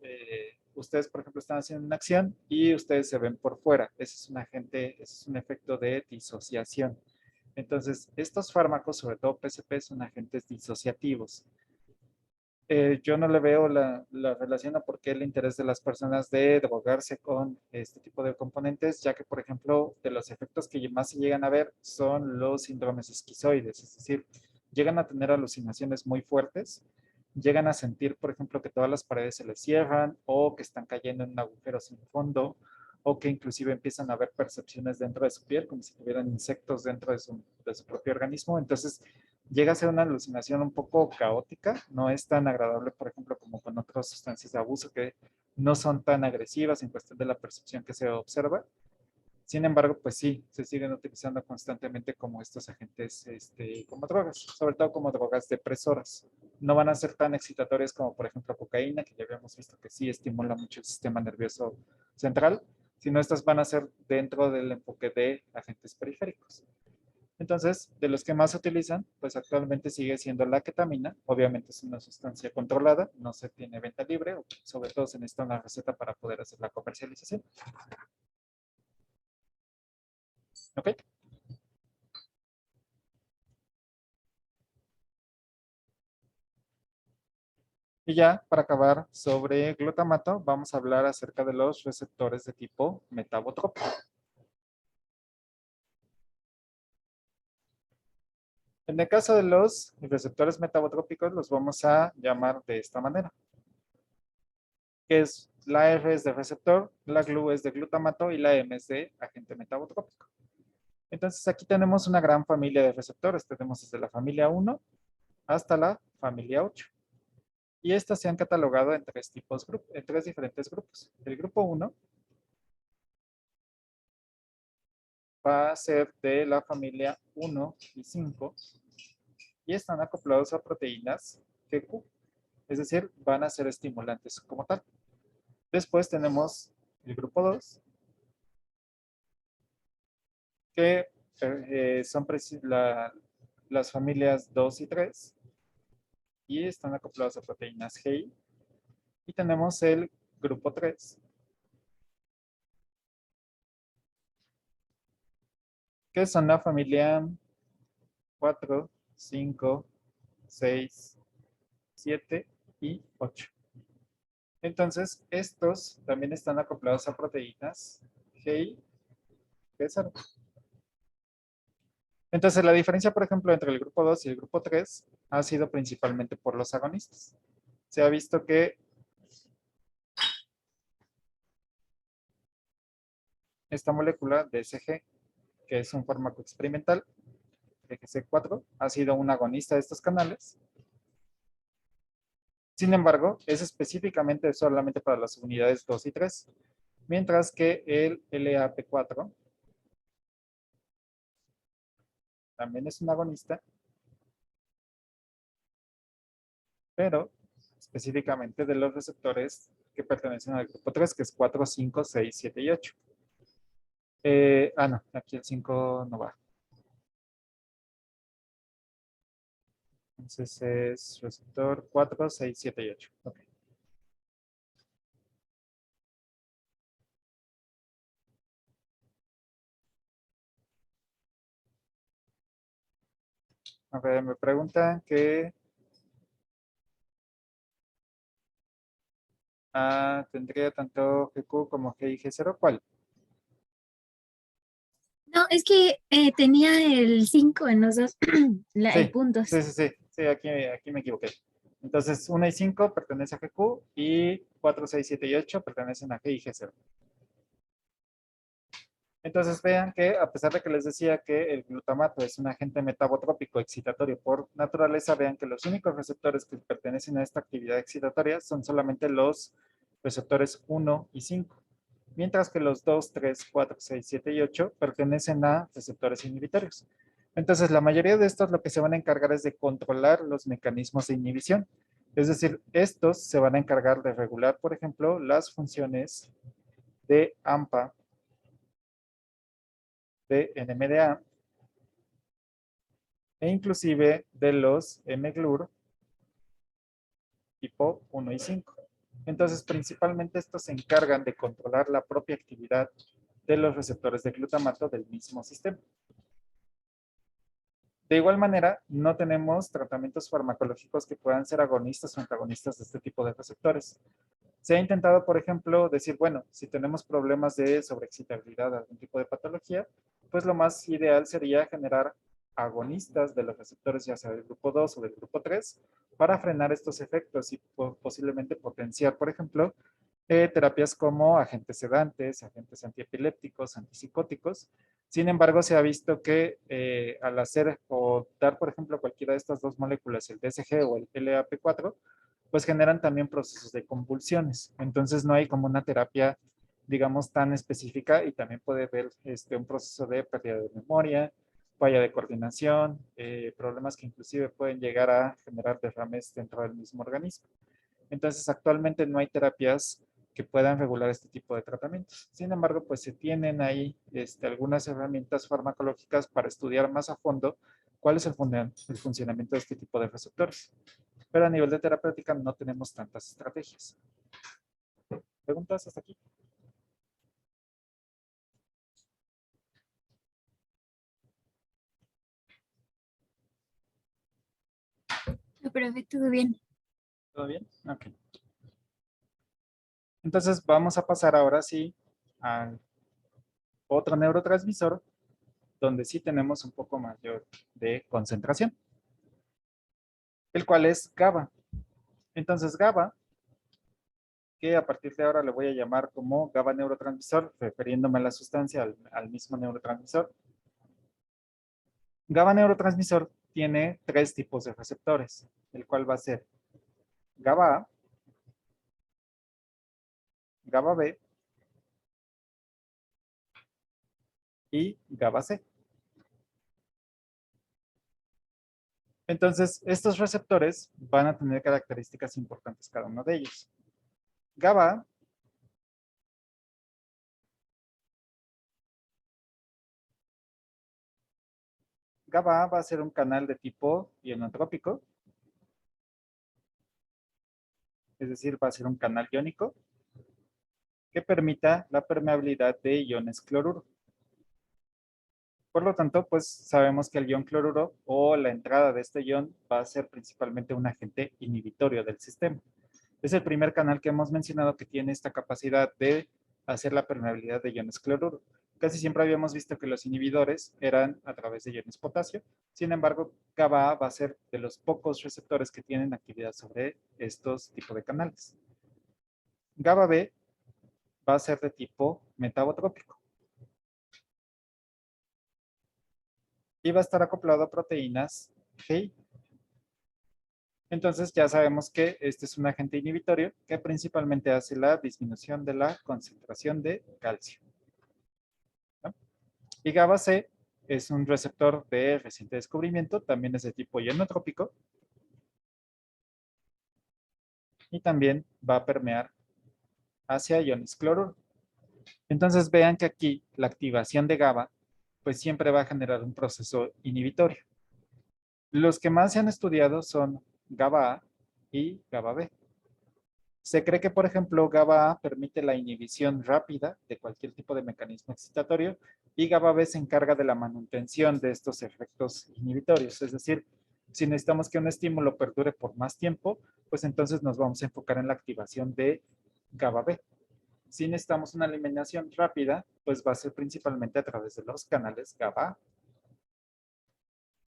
Speaker 1: ustedes, por ejemplo, están haciendo una acción y ustedes se ven por fuera. Ese es un agente, ese es un efecto de disociación. Entonces, estos fármacos, sobre todo PCP, son agentes disociativos. Yo no le veo la relación a por qué el interés de las personas de drogarse con este tipo de componentes, ya que, por ejemplo, de los efectos que más se llegan a ver son los síndromes esquizoides, es decir, llegan a tener alucinaciones muy fuertes, llegan a sentir, por ejemplo, que todas las paredes se les cierran o que están cayendo en un agujero sin fondo o que inclusive empiezan a ver percepciones dentro de su piel, como si tuvieran insectos dentro de su propio organismo. Entonces, llega a ser una alucinación un poco caótica, no es tan agradable, por ejemplo, como con otras sustancias de abuso que no son tan agresivas en cuestión de la percepción que se observa. Sin embargo, pues sí, se siguen utilizando constantemente como estos agentes, como drogas, sobre todo como drogas depresoras. No van a ser tan excitatorias como, por ejemplo, cocaína, que ya habíamos visto que sí estimula mucho el sistema nervioso central, sino estas van a ser dentro del enfoque de agentes periféricos. Entonces, de los que más se utilizan, pues actualmente sigue siendo la ketamina. Obviamente es una sustancia controlada, no se tiene venta libre, sobre todo se necesita una receta para poder hacer la comercialización. ¿Ok? Y ya, para acabar sobre glutamato, vamos a hablar acerca de los receptores de tipo metabotrópico. En el caso de los receptores metabotrópicos, los vamos a llamar de esta manera. Que es la R es de receptor, la GLU es de glutamato y la M es de agente metabotrópico. Entonces aquí tenemos una gran familia de receptores. Tenemos desde la familia 1 hasta la familia 8. Y estas se han catalogado en tres diferentes grupos. El grupo 1 va a ser de la familia 1 y 5 y están acoplados a proteínas GQ, es decir, van a ser estimulantes como tal. Después tenemos el grupo 2, que son las familias 2 y 3 y están acoplados a proteínas GI. Y tenemos el grupo 3, que son la familia 4, 5, 6, 7 y 8. Entonces, estos también están acoplados a proteínas GI, G0. Entonces, la diferencia, por ejemplo, entre el grupo 2 y el grupo 3 ha sido principalmente por los agonistas. Se ha visto que esta molécula DSG, que es un fármaco experimental, EGC4, ha sido un agonista de estos canales. Sin embargo, es específicamente solamente para las unidades 2 y 3, mientras que el LAP4 también es un agonista, pero específicamente de los receptores que pertenecen al grupo 3, que es 4, 5, 6, 7 y 8. No, aquí el 5 no va. Entonces es receptor 4, 6, 7 y 8. Okay. A ver, me preguntan que tendría tanto GQ como GIG0. ¿Cuál?
Speaker 3: No, es que tenía el 5 en los dos, el
Speaker 1: Sí,
Speaker 3: puntos.
Speaker 1: sí, aquí me equivoqué. Entonces, 1 y 5 pertenecen a GQ y 4, 6, 7 y 8 pertenecen a GIG0. Entonces vean que a pesar de que les decía que el glutamato es un agente metabotrópico excitatorio por naturaleza, vean que los únicos receptores que pertenecen a esta actividad excitatoria son solamente los receptores 1 y 5, mientras que los 2, 3, 4, 6, 7 y 8 pertenecen a receptores inhibitorios. Entonces la mayoría de estos lo que se van a encargar es de controlar los mecanismos de inhibición. Es decir, estos se van a encargar de regular, por ejemplo, las funciones de AMPA, de NMDA e inclusive de los mGlur tipo 1 y 5. Entonces, principalmente estos se encargan de controlar la propia actividad de los receptores de glutamato del mismo sistema. De igual manera, no tenemos tratamientos farmacológicos que puedan ser agonistas o antagonistas de este tipo de receptores. Se ha intentado, por ejemplo, decir, bueno, si tenemos problemas de sobreexcitabilidad, algún tipo de patología, pues lo más ideal sería generar agonistas de los receptores, ya sea del grupo 2 o del grupo 3, para frenar estos efectos y posiblemente potenciar, por ejemplo, terapias como agentes sedantes, agentes antiepilépticos, antipsicóticos. Sin embargo, se ha visto que al hacer o dar, por ejemplo, cualquiera de estas dos moléculas, el DSG o el LAP4, pues generan también procesos de convulsiones. Entonces no hay como una terapia, digamos, tan específica y también puede haber un proceso de pérdida de memoria, falla de coordinación, problemas que inclusive pueden llegar a generar derrames dentro del mismo organismo. Entonces actualmente no hay terapias que puedan regular este tipo de tratamientos. Sin embargo, pues se tienen ahí algunas herramientas farmacológicas para estudiar más a fondo cuál es el funcionamiento de este tipo de receptores. Pero a nivel de terapéutica no tenemos tantas estrategias. ¿Preguntas hasta aquí?
Speaker 3: No, profe, todo bien.
Speaker 1: ¿Todo bien? Ok. Entonces vamos a pasar ahora sí al otro neurotransmisor donde sí tenemos un poco mayor de concentración, el cual es GABA. Entonces GABA, que a partir de ahora le voy a llamar como GABA neurotransmisor, refiriéndome a la sustancia, al mismo neurotransmisor. GABA neurotransmisor tiene tres tipos de receptores, el cual va a ser GABA A, GABA B y GABA C. Entonces, estos receptores van a tener características importantes cada uno de ellos. GABA va a ser un canal de tipo ionotrópico, es decir, va a ser un canal iónico que permita la permeabilidad de iones cloruro. Por lo tanto, pues sabemos que el ion cloruro o la entrada de este ion va a ser principalmente un agente inhibitorio del sistema. Es el primer canal que hemos mencionado que tiene esta capacidad de hacer la permeabilidad de iones cloruro. Casi siempre habíamos visto que los inhibidores eran a través de iones potasio. Sin embargo, GABA va a ser de los pocos receptores que tienen actividad sobre estos tipos de canales. GABA B va a ser de tipo metabotrópico y va a estar acoplado a proteínas GI. Entonces ya sabemos que este es un agente inhibitorio que principalmente hace la disminución de la concentración de calcio. ¿No? Y GABA C es un receptor de reciente descubrimiento, también es de tipo ionotrópico y también va a permear hacia iones cloruro. Entonces vean que aquí la activación de GABA pues siempre va a generar un proceso inhibitorio. Los que más se han estudiado son GABA A y GABA B. Se cree que, por ejemplo, GABA A permite la inhibición rápida de cualquier tipo de mecanismo excitatorio y GABA B se encarga de la manutención de estos efectos inhibitorios. Es decir, si necesitamos que un estímulo perdure por más tiempo, pues entonces nos vamos a enfocar en la activación de GABA B. Si necesitamos una eliminación rápida, pues va a ser principalmente a través de los canales GABA A.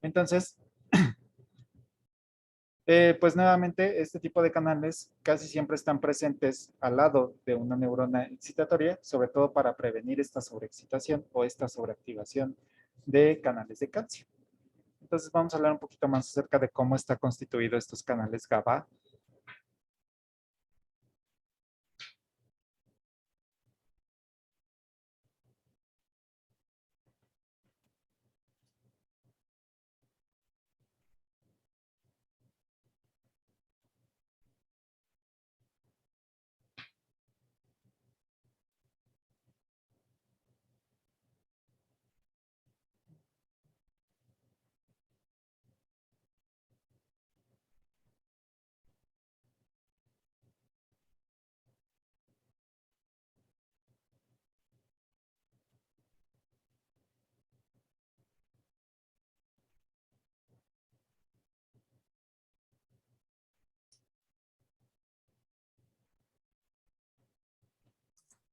Speaker 1: Entonces, Pues nuevamente, este tipo de canales casi siempre están presentes al lado de una neurona excitatoria, sobre todo para prevenir esta sobreexcitación o esta sobreactivación de canales de calcio. Entonces vamos a hablar un poquito más acerca de cómo está constituido estos canales GABA.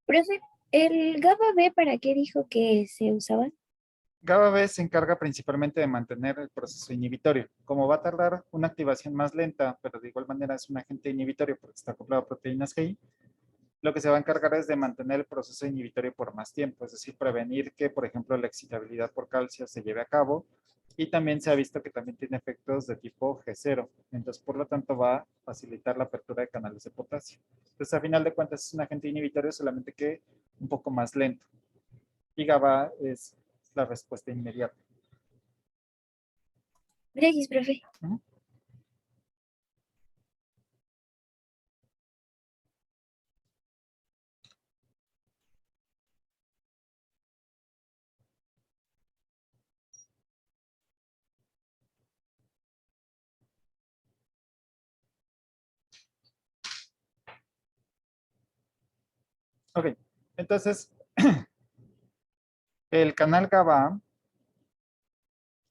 Speaker 3: Profe, ¿el GABA B para qué dijo que se usaba?
Speaker 1: GABA B se encarga principalmente de mantener el proceso inhibitorio. Como va a tardar una activación más lenta, pero de igual manera es un agente inhibitorio porque está acoplado a proteínas GI, lo que se va a encargar es de mantener el proceso inhibitorio por más tiempo, es decir, prevenir que, por ejemplo, la excitabilidad por calcio se lleve a cabo, y también se ha visto que también tiene efectos de tipo G0, entonces por lo tanto va a facilitar la apertura de canales de potasio. Entonces a final de cuentas es un agente inhibitorio, solamente que un poco más lento, y GABA es la respuesta inmediata.
Speaker 3: Gracias, profe.
Speaker 1: Ujú. Ok, entonces el canal GABA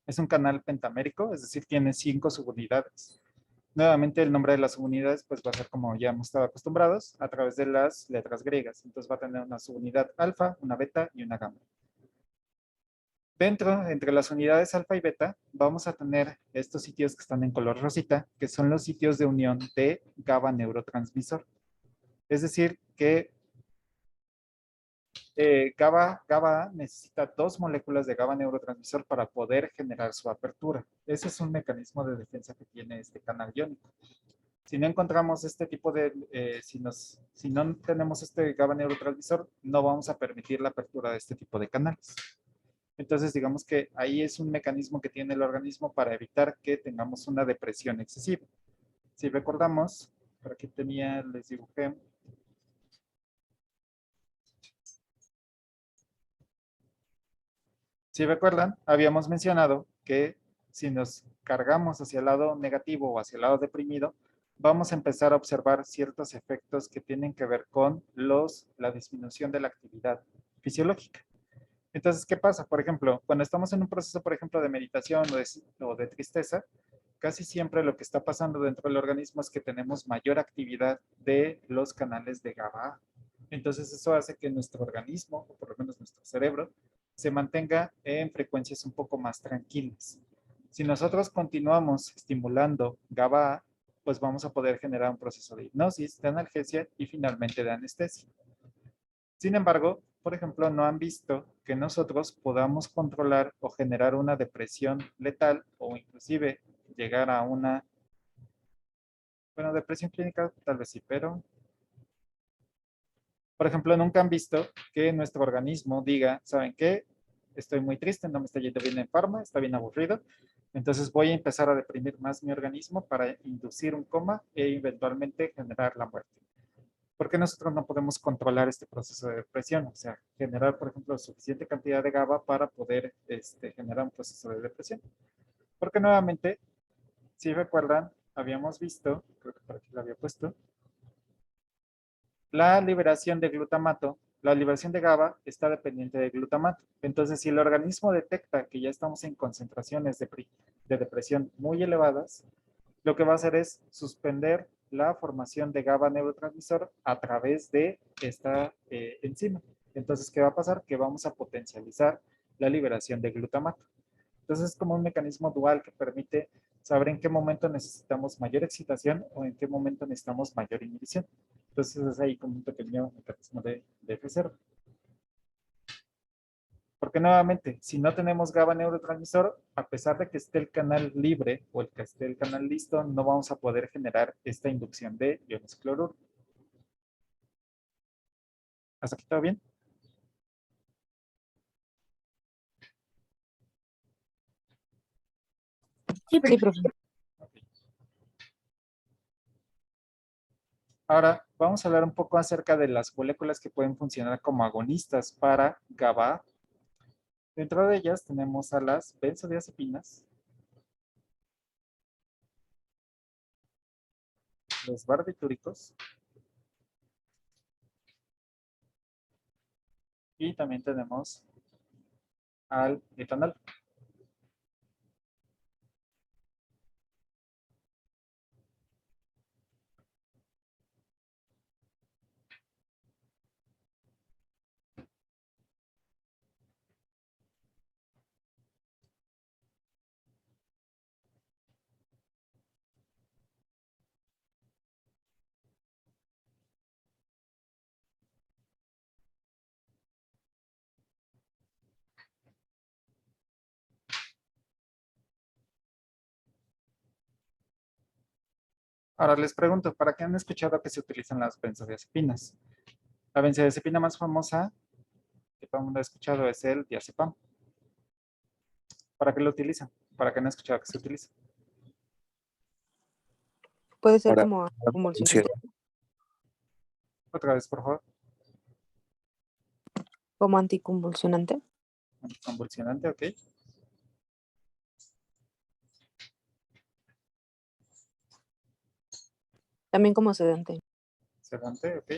Speaker 1: es un canal pentamérico, es decir, tiene 5 subunidades. Nuevamente el nombre de las subunidades pues va a ser como ya hemos estado acostumbrados a través de las letras griegas. Entonces va a tener una subunidad alfa, una beta y una gamma. Dentro, entre las unidades alfa y beta, vamos a tener estos sitios que están en color rosita, que son los sitios de unión de GABA neurotransmisor. Es decir, que GABA necesita 2 moléculas de GABA neurotransmisor para poder generar su apertura. Ese es un mecanismo de defensa que tiene este canal iónico. Si no encontramos este tipo de, si no tenemos este GABA neurotransmisor, no vamos a permitir la apertura de este tipo de canales. Entonces, digamos que ahí es un mecanismo que tiene el organismo para evitar que tengamos una depresión excesiva. Si recordamos, por aquí tenía, les dibujé. Si recuerdan, habíamos mencionado que si nos cargamos hacia el lado negativo o hacia el lado deprimido, vamos a empezar a observar ciertos efectos que tienen que ver con la disminución de la actividad fisiológica. Entonces, ¿qué pasa? Por ejemplo, cuando estamos en un proceso, por ejemplo, de meditación o de tristeza, casi siempre lo que está pasando dentro del organismo es que tenemos mayor actividad de los canales de GABA. Entonces, eso hace que nuestro organismo, o por lo menos nuestro cerebro, se mantenga en frecuencias un poco más tranquilas. Si nosotros continuamos estimulando GABA, pues vamos a poder generar un proceso de hipnosis, de analgesia y finalmente de anestesia. Sin embargo, por ejemplo, no han visto que nosotros podamos controlar o generar una depresión letal o inclusive llegar a una, bueno, depresión clínica tal vez sí, pero, por ejemplo, nunca han visto que nuestro organismo diga, ¿saben qué? Estoy muy triste, no me está yendo bien en forma, está bien aburrido, entonces voy a empezar a deprimir más mi organismo para inducir un coma e eventualmente generar la muerte. ¿Por qué nosotros no podemos controlar este proceso de depresión? O sea, generar, por ejemplo, suficiente cantidad de GABA para poder generar un proceso de depresión. Porque nuevamente, si recuerdan, habíamos visto, creo que por aquí lo había puesto, la liberación de glutamato, la liberación de GABA está dependiente de glutamato. Entonces, si el organismo detecta que ya estamos en concentraciones de depresión muy elevadas, lo que va a hacer es suspender la formación de GABA neurotransmisor a través de esta enzima. Entonces, ¿qué va a pasar? Que vamos a potencializar la liberación de glutamato. Entonces, es como un mecanismo dual que permite saber en qué momento necesitamos mayor excitación o en qué momento necesitamos mayor inhibición. Entonces es ahí como un pequeño mecanismo de F0. Porque nuevamente, si no tenemos GABA neurotransmisor, a pesar de que esté el canal libre o el que esté el canal listo, no vamos a poder generar esta inducción de iones cloruro. ¿Hasta aquí todo bien?
Speaker 3: Sí,
Speaker 4: Sí, profe.
Speaker 1: Ok. Ahora vamos a hablar un poco acerca de las moléculas que pueden funcionar como agonistas para GABA. Dentro de ellas tenemos a las benzodiazepinas, los barbitúricos y también tenemos al etanol. Ahora les pregunto, ¿para qué han escuchado que se utilizan las benzodiazepinas? La benzodiazepina más famosa que todo el mundo ha escuchado es el diazepam. ¿Para qué lo utilizan? ¿Para qué han escuchado que se utiliza?
Speaker 7: Puede ser
Speaker 5: Para
Speaker 7: como convulsionante.
Speaker 1: Otra vez, por favor.
Speaker 7: Como anticonvulsionante.
Speaker 1: Anticonvulsionante, ok.
Speaker 7: También como sedante.
Speaker 1: Sedante, ok.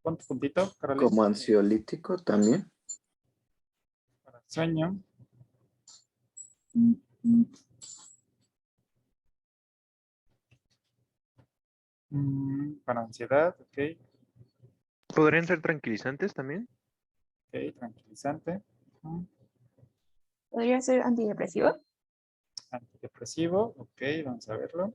Speaker 1: Pon tu puntito, Carolina.
Speaker 6: Como ansiolítico también.
Speaker 1: Para sueño. Para ansiedad, ok.
Speaker 5: ¿Podrían ser tranquilizantes también?
Speaker 1: Ok, tranquilizante.
Speaker 3: ¿Podría ser antidepresivo?
Speaker 1: Antidepresivo, ok, vamos a verlo.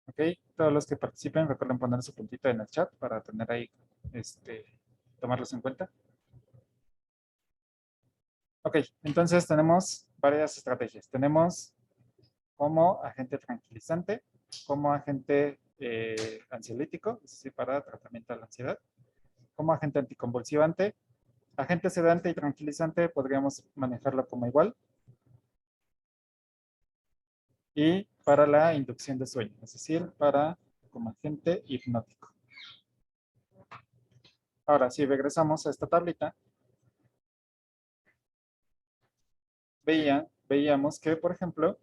Speaker 1: Ok, todos los que participen recuerden poner su puntito en el chat para tener ahí, tomarlos en cuenta. Ok, entonces tenemos varias estrategias. Tenemos como agente tranquilizante, como agente ansiolítico, es decir, para tratamiento de la ansiedad, como agente anticonvulsivante, agente sedante y tranquilizante podríamos manejarlo como igual, y para la inducción de sueño, es decir, para como agente hipnótico. Ahora, si regresamos a esta tablita, veíamos que, por ejemplo,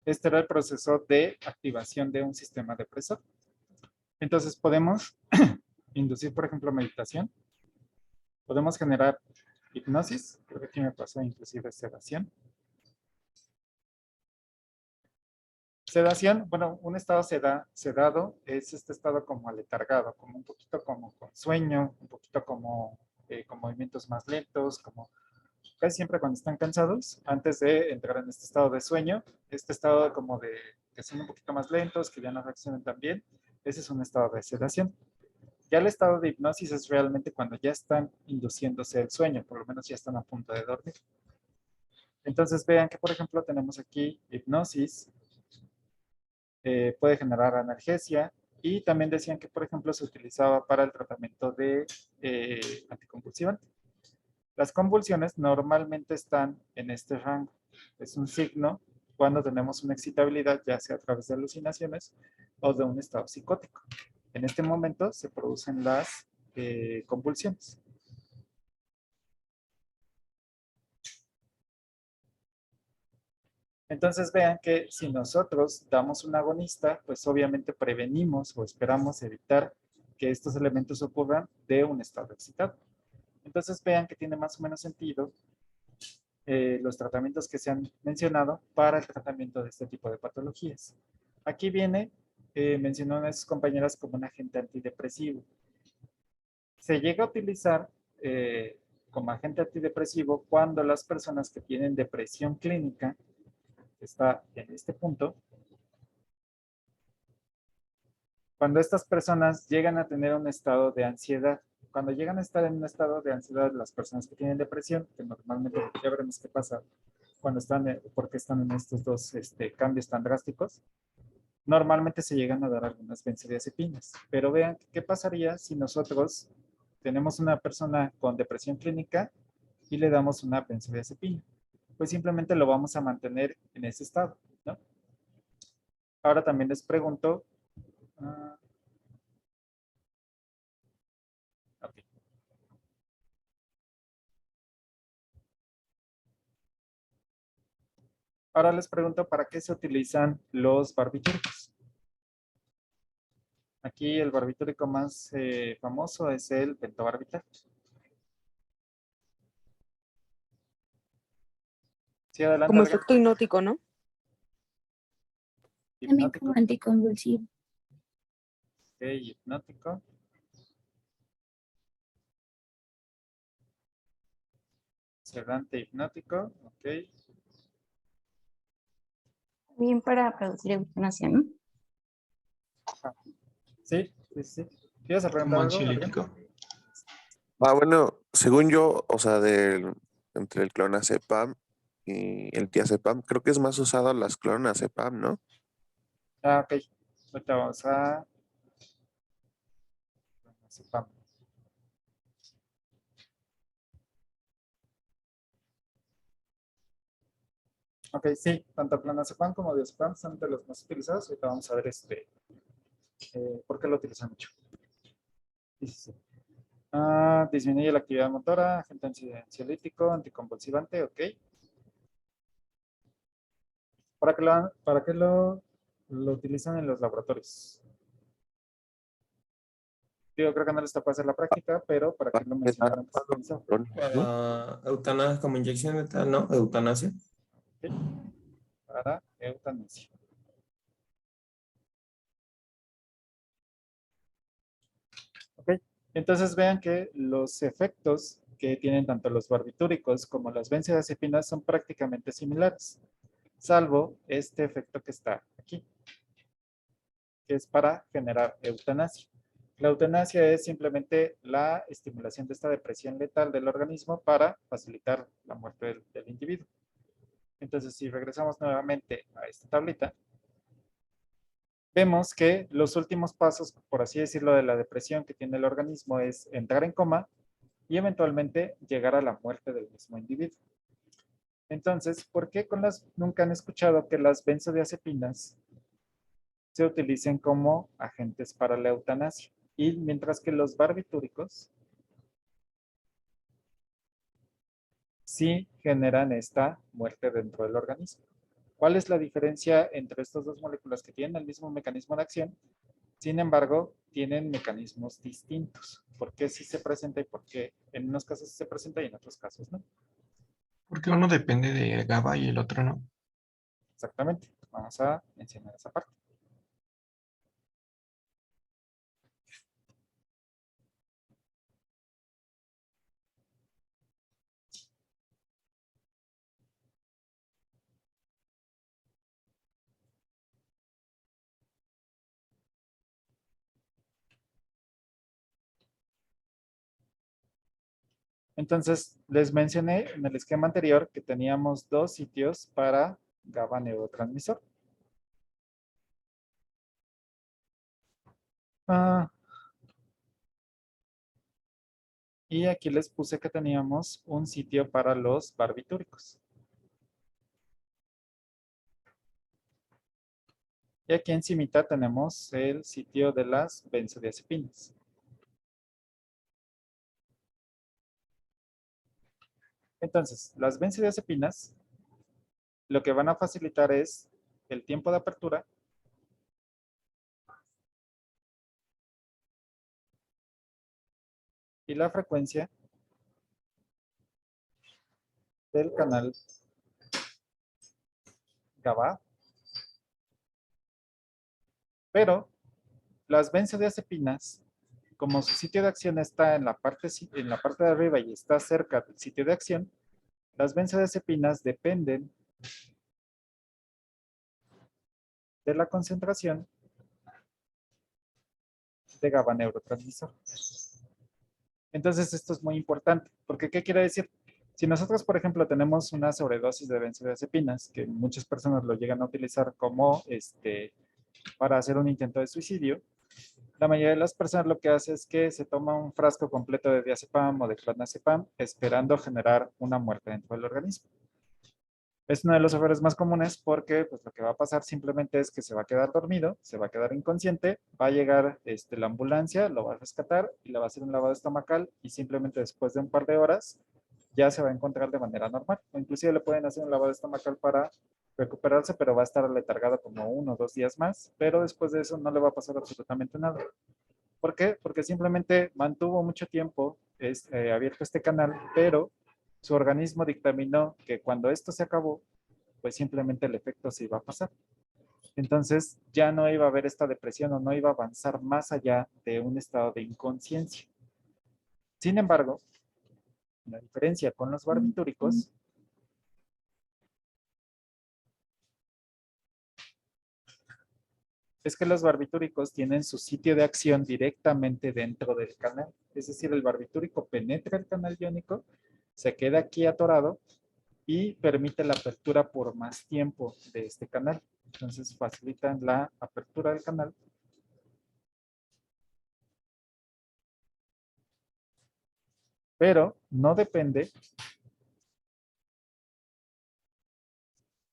Speaker 1: este era el proceso de activación de un sistema depresor. Entonces podemos inducir, por ejemplo, meditación. Podemos generar hipnosis. Creo que aquí me pasó inclusive sedación. Sedación, bueno, un estado sedado es este estado como aletargado, como un poquito como con sueño, un poquito como con movimientos más lentos, como casi siempre cuando están cansados, antes de entrar en este estado de sueño, este estado como de que son un poquito más lentos, que ya no reaccionan tan bien, ese es un estado de sedación. Ya el estado de hipnosis es realmente cuando ya están induciéndose el sueño, por lo menos ya están a punto de dormir. Entonces vean que, por ejemplo, tenemos aquí hipnosis, puede generar analgesia, y también decían que, por ejemplo, se utilizaba para el tratamiento de anticonvulsivante. Las convulsiones normalmente están en este rango. Es un signo cuando tenemos una excitabilidad, ya sea a través de alucinaciones o de un estado psicótico. En este momento se producen las convulsiones. Entonces vean que si nosotros damos un agonista, pues obviamente prevenimos o esperamos evitar que estos elementos ocurran de un estado excitado. Entonces vean que tiene más o menos sentido los tratamientos que se han mencionado para el tratamiento de este tipo de patologías. Aquí viene mencionó una de sus compañeras como un agente antidepresivo. Se llega a utilizar como agente antidepresivo cuando las personas que tienen depresión clínica, que está en este punto, cuando estas personas llegan a tener un estado de ansiedad. Cuando llegan a estar en un estado de ansiedad, las personas que tienen depresión, que normalmente ya veremos qué pasa cuando están, porque están en estos dos cambios tan drásticos, normalmente se llegan a dar algunas benzodiazepinas. Pero vean qué pasaría si nosotros tenemos una persona con depresión clínica y le damos una benzodiazepina. Pues simplemente lo vamos a mantener en ese estado, ¿no? Ahora también les pregunto, ok. Ahora les pregunto, ¿para qué se utilizan los barbitúricos? Aquí el barbitúrico más famoso es el pentobarbital. Sí, adelante.
Speaker 7: Como
Speaker 1: Olga.
Speaker 7: efecto hipnótico, ¿no?
Speaker 3: También
Speaker 1: Hipnótico.
Speaker 3: como anticonvulsivo.
Speaker 1: Ok, hipnótico. Sedante hipnótico. Ok.
Speaker 8: Bien para producir eutanasia, ¿no?
Speaker 1: Sí, sí, sí. ¿Quieres
Speaker 9: Como
Speaker 1: preguntar algo, Adrián?
Speaker 9: ansiolítico.
Speaker 10: Bueno, según yo, o sea, entre el clonazepam y el diazepam, creo que es más usado las clonazepam, ¿no?
Speaker 1: Ah, ok. Ahorita vamos a... Sepam. Ok, sí, tanto clonazepam como diazepam son de los más utilizados. Ahorita vamos a ver por qué lo utilizan mucho. Sí, sí, sí. Disminuye la actividad motora, agente ansiolítico, anticonvulsivante, ok. ¿Para qué lo utilizan en los laboratorios? Yo creo que no les tocó hacer la práctica, pero ¿para qué lo mencionaron que se utilizó?
Speaker 9: Para eutanasia como inyección de tal, ¿no? Eutanasia.
Speaker 1: Ok. Para eutanasia. Ok. Entonces vean que los efectos que tienen tanto los barbitúricos como las benzodiazepinas son prácticamente similares, salvo este efecto que está aquí, que es para generar eutanasia. La eutanasia es simplemente la estimulación de esta depresión letal del organismo para facilitar la muerte del individuo. Entonces, si regresamos nuevamente a esta tablita, vemos que los últimos pasos, por así decirlo, de la depresión que tiene el organismo es entrar en coma y eventualmente llegar a la muerte del mismo individuo. Entonces, ¿por qué nunca han escuchado que las benzodiazepinas se utilicen como agentes para la eutanasia? Y mientras que los barbitúricos sí generan esta muerte dentro del organismo. ¿Cuál es la diferencia entre estas dos moléculas que tienen el mismo mecanismo de acción? Sin embargo, tienen mecanismos distintos. ¿Por qué sí se presenta y por qué en unos casos sí se presenta y en otros casos no?
Speaker 9: Porque uno depende de GABA y el otro no.
Speaker 1: Exactamente. Vamos a mencionar esa parte. Entonces, les mencioné en el esquema anterior que teníamos dos sitios para GABA neurotransmisor. Y aquí les puse que teníamos un sitio para los barbitúricos. Y aquí encimita tenemos el sitio de las benzodiazepinas. Entonces, las benzodiazepinas lo que van a facilitar es el tiempo de apertura y la frecuencia del canal GABA Pero las benzodiazepinas, como su sitio de acción está en la parte de arriba y está cerca del sitio de acción, las benzodiazepinas dependen de la concentración de GABA neurotransmisor. Entonces, esto es muy importante, porque ¿qué quiere decir? Si nosotros, por ejemplo, tenemos una sobredosis de benzodiazepinas, que muchas personas lo llegan a utilizar como para hacer un intento de suicidio, la mayoría de las personas lo que hace es que se toma un frasco completo de diazepam o de clonazepam esperando generar una muerte dentro del organismo. Es uno de los errores más comunes porque pues, lo que va a pasar simplemente es que se va a quedar dormido, se va a quedar inconsciente, va a llegar la ambulancia, lo va a rescatar y le va a hacer un lavado estomacal y simplemente después de un par de horas ya se va a encontrar de manera normal. O inclusive le pueden hacer un lavado estomacal para recuperarse, pero va a estar letargado como 1 o 2 días más, pero después de eso no le va a pasar absolutamente nada. ¿Por qué? Porque simplemente mantuvo mucho tiempo abierto este canal, pero su organismo dictaminó que cuando esto se acabó, pues simplemente el efecto se iba a pasar. Entonces ya no iba a haber esta depresión o no iba a avanzar más allá de un estado de inconsciencia. Sin embargo, la diferencia con los barbitúricos es que los barbitúricos tienen su sitio de acción directamente dentro del canal. Es decir, el barbitúrico penetra el canal iónico, se queda aquí atorado y permite la apertura por más tiempo de este canal. Entonces facilitan la apertura del canal. Pero no depende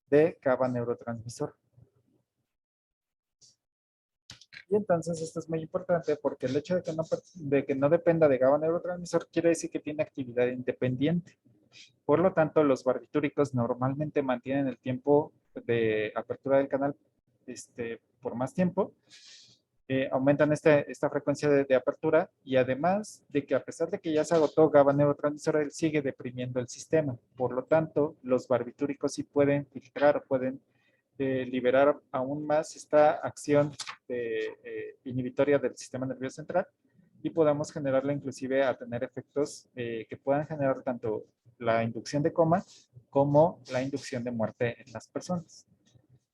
Speaker 1: de GABA neurotransmisor. Y entonces esto es muy importante porque el hecho de que no dependa de GABA neurotransmisor quiere decir que tiene actividad independiente. Por lo tanto, los barbitúricos normalmente mantienen el tiempo de apertura del canal por más tiempo, aumentan esta frecuencia de apertura y además de que a pesar de que ya se agotó GABA neurotransmisor, él sigue deprimiendo el sistema. Por lo tanto, los barbitúricos sí pueden filtrar, pueden liberar aún más esta acción inhibitoria del sistema nervioso central y podamos generarla inclusive a tener efectos que puedan generar tanto la inducción de coma como la inducción de muerte en las personas.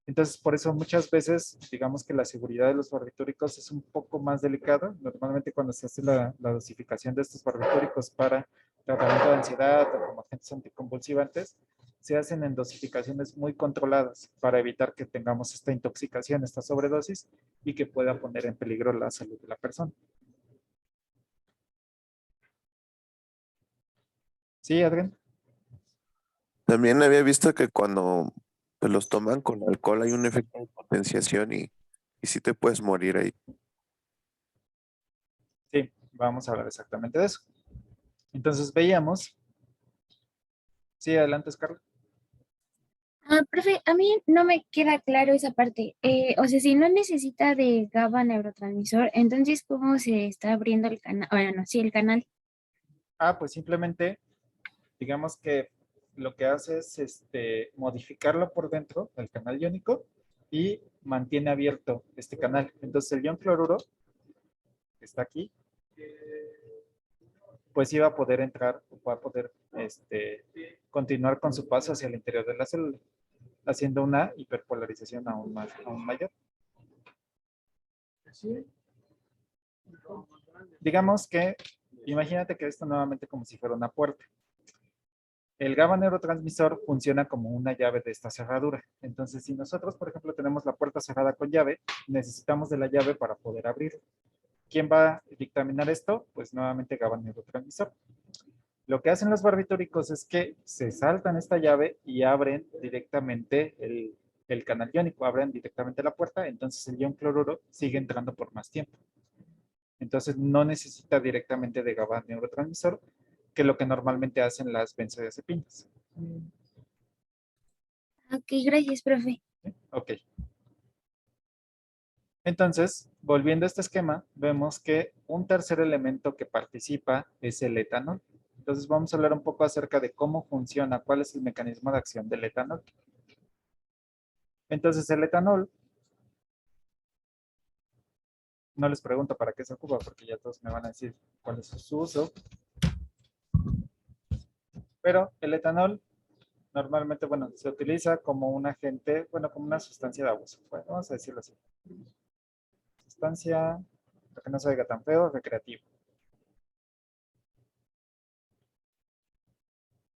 Speaker 1: Entonces, por eso muchas veces, digamos que la seguridad de los barbitúricos es un poco más delicada. Normalmente cuando se hace la dosificación de estos barbitúricos para tratamiento de ansiedad o como agentes anticonvulsivantes, se hacen en dosificaciones muy controladas para evitar que tengamos esta intoxicación, esta sobredosis y que pueda poner en peligro la salud de la persona. ¿Sí, Adrián?
Speaker 10: También había visto que cuando pues, los toman con alcohol hay un efecto de potenciación y sí te puedes morir ahí.
Speaker 1: Sí, vamos a hablar exactamente de eso. Entonces veíamos. Sí, adelante, Scarlett.
Speaker 3: Profe, a mí no me queda claro esa parte. O sea, si no necesita de GABA neurotransmisor, entonces, ¿cómo se está abriendo el canal? Bueno, sí, el canal.
Speaker 1: Pues simplemente, digamos que lo que hace es modificarlo por dentro, el canal iónico, y mantiene abierto este canal. Entonces el ion cloruro, que está aquí, pues iba a poder entrar, va a poder continuar con su paso hacia el interior de la célula, haciendo una hiperpolarización aún mayor. Digamos que, imagínate que esto nuevamente como si fuera una puerta. El GABA neurotransmisor funciona como una llave de esta cerradura. Entonces, si nosotros, por ejemplo, tenemos la puerta cerrada con llave, necesitamos de la llave para poder abrirla. ¿Quién va a dictaminar esto? Pues nuevamente GABA neurotransmisor. Lo que hacen los barbitúricos es que se saltan esta llave y abren directamente el canal iónico, abren directamente la puerta, entonces el ion cloruro sigue entrando por más tiempo. Entonces no necesita directamente de GABA neurotransmisor, que es lo que normalmente hacen las benzodiazepinas.
Speaker 3: Ok, gracias, profe.
Speaker 1: Ok. Entonces, volviendo a este esquema, vemos que un tercer elemento que participa es el etanol. Entonces vamos a hablar un poco acerca de cómo funciona, cuál es el mecanismo de acción del etanol. Entonces el etanol No les pregunto para qué se ocupa, porque ya todos me van a decir cuál es su uso. Pero el etanol normalmente, bueno, se utiliza como un agente, bueno, como una sustancia de abuso. Bueno, vamos a decirlo así. Sustancia, para que no se oiga tan feo, recreativo.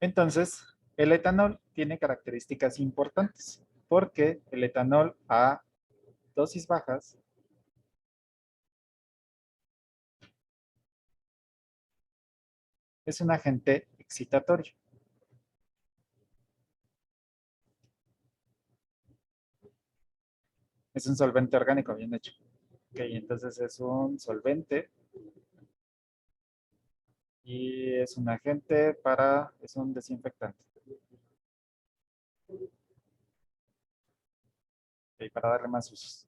Speaker 1: Entonces, el etanol tiene características importantes, porque el etanol a dosis bajas es un agente excitatorio. Es un solvente orgánico, bien hecho. Ok, entonces es un solvente y es un agente es un desinfectante. Ok, para darle más usos.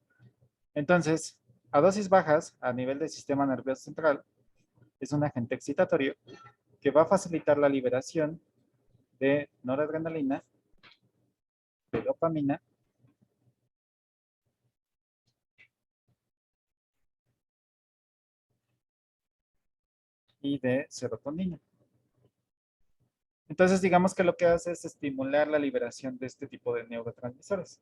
Speaker 1: Entonces, a dosis bajas, a nivel del sistema nervioso central, es un agente excitatorio que va a facilitar la liberación de noradrenalina, de dopamina y de serotonina. Entonces, digamos que lo que hace es estimular la liberación de este tipo de neurotransmisores.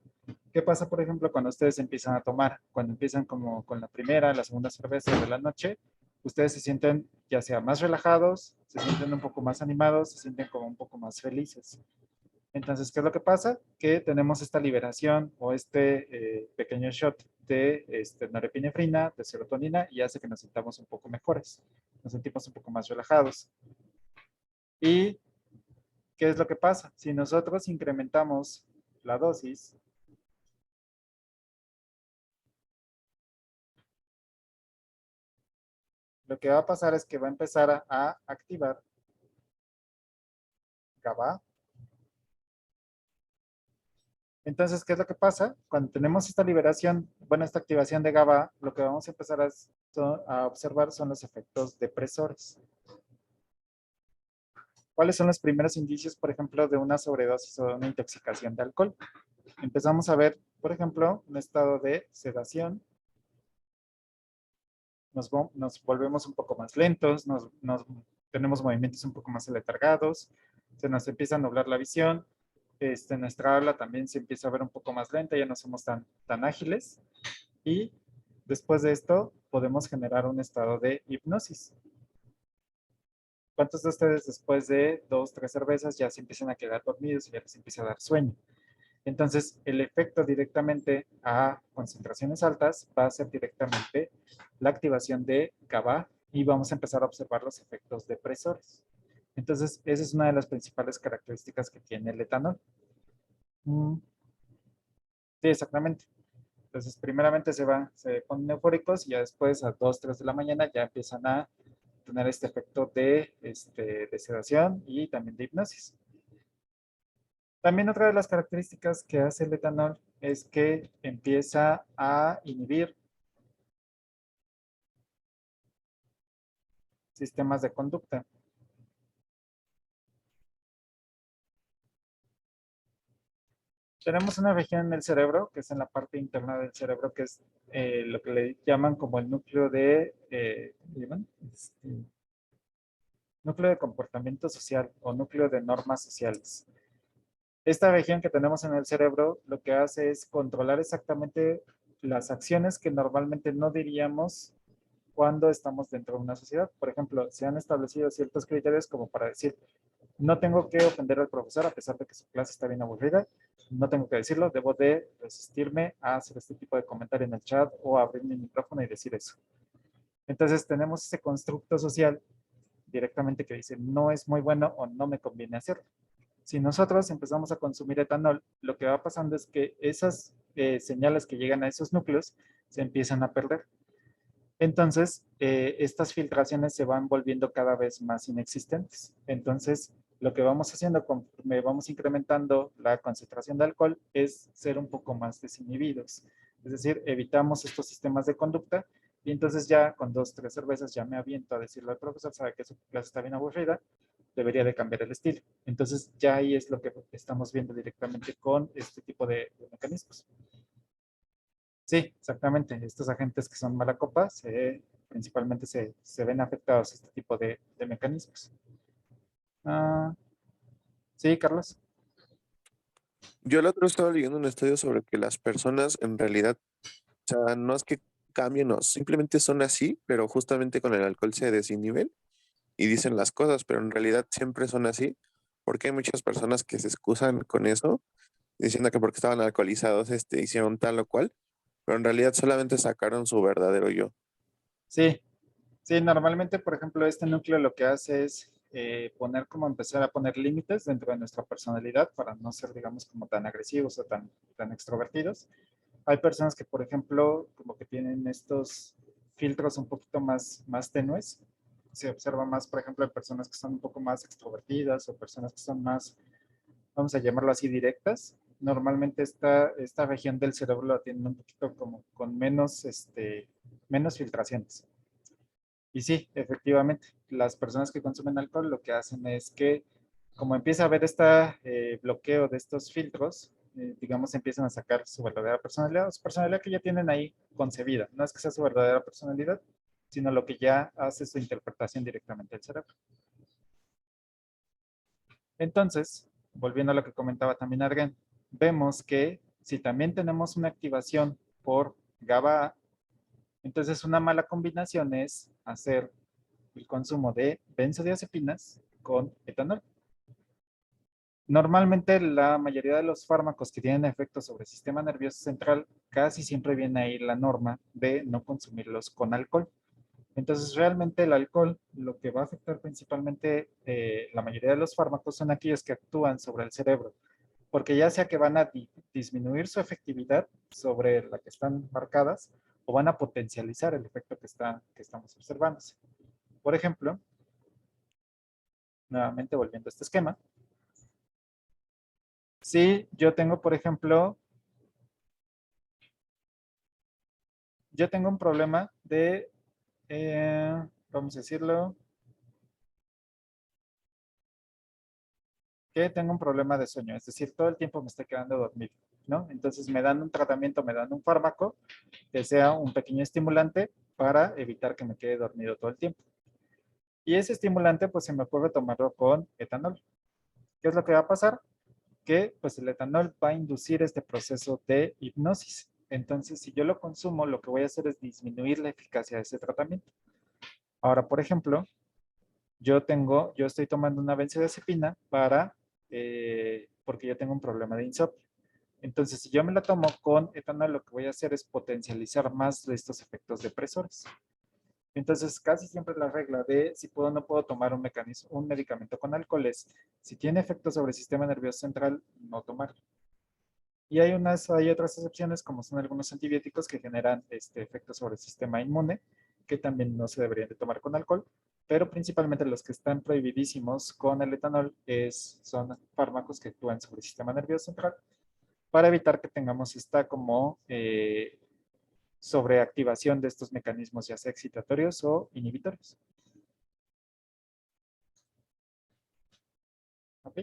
Speaker 1: ¿Qué pasa, por ejemplo, cuando ustedes empiezan a tomar? Cuando empiezan como con la primera, la segunda cerveza de la noche, ustedes se sienten ya sea más relajados, se sienten un poco más animados, se sienten como un poco más felices. Entonces, ¿qué es lo que pasa? Que tenemos esta liberación o este pequeño shot de norepinefrina, de serotonina, y hace que nos sintamos un poco mejores, nos sentimos un poco más relajados. ¿Y qué es lo que pasa? Si nosotros incrementamos la dosis, lo que va a pasar es que va a empezar a activar GABA. Entonces, ¿qué es lo que pasa? Cuando tenemos esta liberación, bueno, esta activación de GABA, lo que vamos a empezar a observar son los efectos depresores. ¿Cuáles son los primeros indicios, por ejemplo, de una sobredosis o de una intoxicación de alcohol? Empezamos a ver, por ejemplo, un estado de sedación. Nos volvemos un poco más lentos, tenemos movimientos un poco más aletargados, se nos empieza a nublar la visión, nuestra habla también se empieza a ver un poco más lenta, ya no somos tan ágiles. Y después de esto podemos generar un estado de hipnosis. ¿Cuántos de ustedes después de 2, 3 cervezas ya se empiezan a quedar dormidos y ya les empieza a dar sueño? Entonces, el efecto directamente a concentraciones altas va a ser directamente la activación de GABA y vamos a empezar a observar los efectos depresores. Entonces, esa es una de las principales características que tiene el etanol. Sí, exactamente. Entonces, primeramente se ponen eufóricos y ya después a 2, 3 de la mañana ya empiezan a tener este efecto de sedación y también de hipnosis. También otra de las características que hace el etanol es que empieza a inhibir sistemas de conducta. Tenemos una región en el cerebro, que es en la parte interna del cerebro, que es lo que le llaman como el núcleo núcleo de comportamiento social o núcleo de normas sociales. Esta región que tenemos en el cerebro lo que hace es controlar exactamente las acciones que normalmente no diríamos cuando estamos dentro de una sociedad. Por ejemplo, se han establecido ciertos criterios como para decir, no tengo que ofender al profesor a pesar de que su clase está bien aburrida, no tengo que decirlo, debo de resistirme a hacer este tipo de comentario en el chat o abrir mi micrófono y decir eso. Entonces tenemos ese constructo social directamente que dice, no es muy bueno o no me conviene hacerlo. Si nosotros empezamos a consumir etanol, lo que va pasando es que esas señales que llegan a esos núcleos se empiezan a perder. Entonces, estas filtraciones se van volviendo cada vez más inexistentes. Entonces, lo que vamos haciendo conforme vamos incrementando la concentración de alcohol es ser un poco más desinhibidos. Es decir, evitamos estos sistemas de conducta y entonces ya con 2, 3 cervezas ya me aviento a decirle al profesor, sabe que su clase está bien aburrida, debería de cambiar el estilo. Entonces, ya ahí es lo que estamos viendo directamente con este tipo de mecanismos. Sí, exactamente. Estos agentes que son mala copa principalmente se ven afectados a este tipo de mecanismos. Ah, sí, Carlos.
Speaker 10: Yo el otro estaba leyendo un estudio sobre que las personas en realidad, o sea, no es que cambien, no, simplemente son así, pero justamente con el alcohol se desinhiben y dicen las cosas, pero en realidad siempre son así, porque hay muchas personas que se excusan con eso, diciendo que porque estaban alcoholizados, hicieron tal o cual, pero en realidad solamente sacaron su verdadero yo.
Speaker 1: Sí, sí, normalmente, por ejemplo, este núcleo lo que hace es empezar a poner límites dentro de nuestra personalidad para no ser, digamos, como tan agresivos o tan extrovertidos. Hay personas que, por ejemplo, como que tienen estos filtros un poquito más tenues. Se observa más, por ejemplo, en personas que son un poco más extrovertidas o personas que son más, vamos a llamarlo así, directas. Normalmente esta región del cerebro la tienen un poquito como con menos filtraciones. Y sí, efectivamente, las personas que consumen alcohol lo que hacen es que, como empieza a haber este bloqueo de estos filtros, digamos, empiezan a sacar su verdadera personalidad, o su personalidad que ya tienen ahí concebida. No es que sea su verdadera personalidad, sino lo que ya hace su interpretación directamente del cerebro. Entonces, volviendo a lo que comentaba también Argen, vemos que si también tenemos una activación por GABA, entonces una mala combinación es hacer el consumo de benzodiazepinas con etanol. Normalmente la mayoría de los fármacos que tienen efectos sobre el sistema nervioso central casi siempre viene ahí la norma de no consumirlos con alcohol. Entonces realmente el alcohol lo que va a afectar principalmente la mayoría de los fármacos son aquellos que actúan sobre el cerebro, porque ya sea que van a disminuir su efectividad sobre la que están marcadas o van a potencializar el efecto que estamos observando. Por ejemplo, nuevamente volviendo a este esquema, si yo tengo, por ejemplo, yo tengo un problema vamos a decirlo, que tengo un problema de sueño, es decir, todo el tiempo me estoy quedando dormido, ¿no? Entonces me dan un tratamiento, me dan un fármaco que sea un pequeño estimulante para evitar que me quede dormido todo el tiempo. Y ese estimulante, pues se me ocurre tomarlo con etanol. ¿Qué es lo que va a pasar? Que pues el etanol va a inducir este proceso de hipnosis. Entonces, si yo lo consumo, lo que voy a hacer es disminuir la eficacia de ese tratamiento. Ahora, por ejemplo, yo estoy tomando una benzodiazepina porque yo tengo un problema de insomnio. Entonces, si yo me la tomo con etanol, lo que voy a hacer es potencializar más de estos efectos depresores. Entonces, casi siempre la regla de si puedo o no puedo tomar un medicamento con alcohol es, si tiene efectos sobre el sistema nervioso central, no tomarlo. Y hay otras excepciones, como son algunos antibióticos que generan este efecto sobre el sistema inmune, que también no se deberían de tomar con alcohol, pero principalmente los que están prohibidísimos con el etanol son fármacos que actúan sobre el sistema nervioso central para evitar que tengamos esta como sobreactivación de estos mecanismos, ya sea excitatorios o inhibitorios. ¿Ok?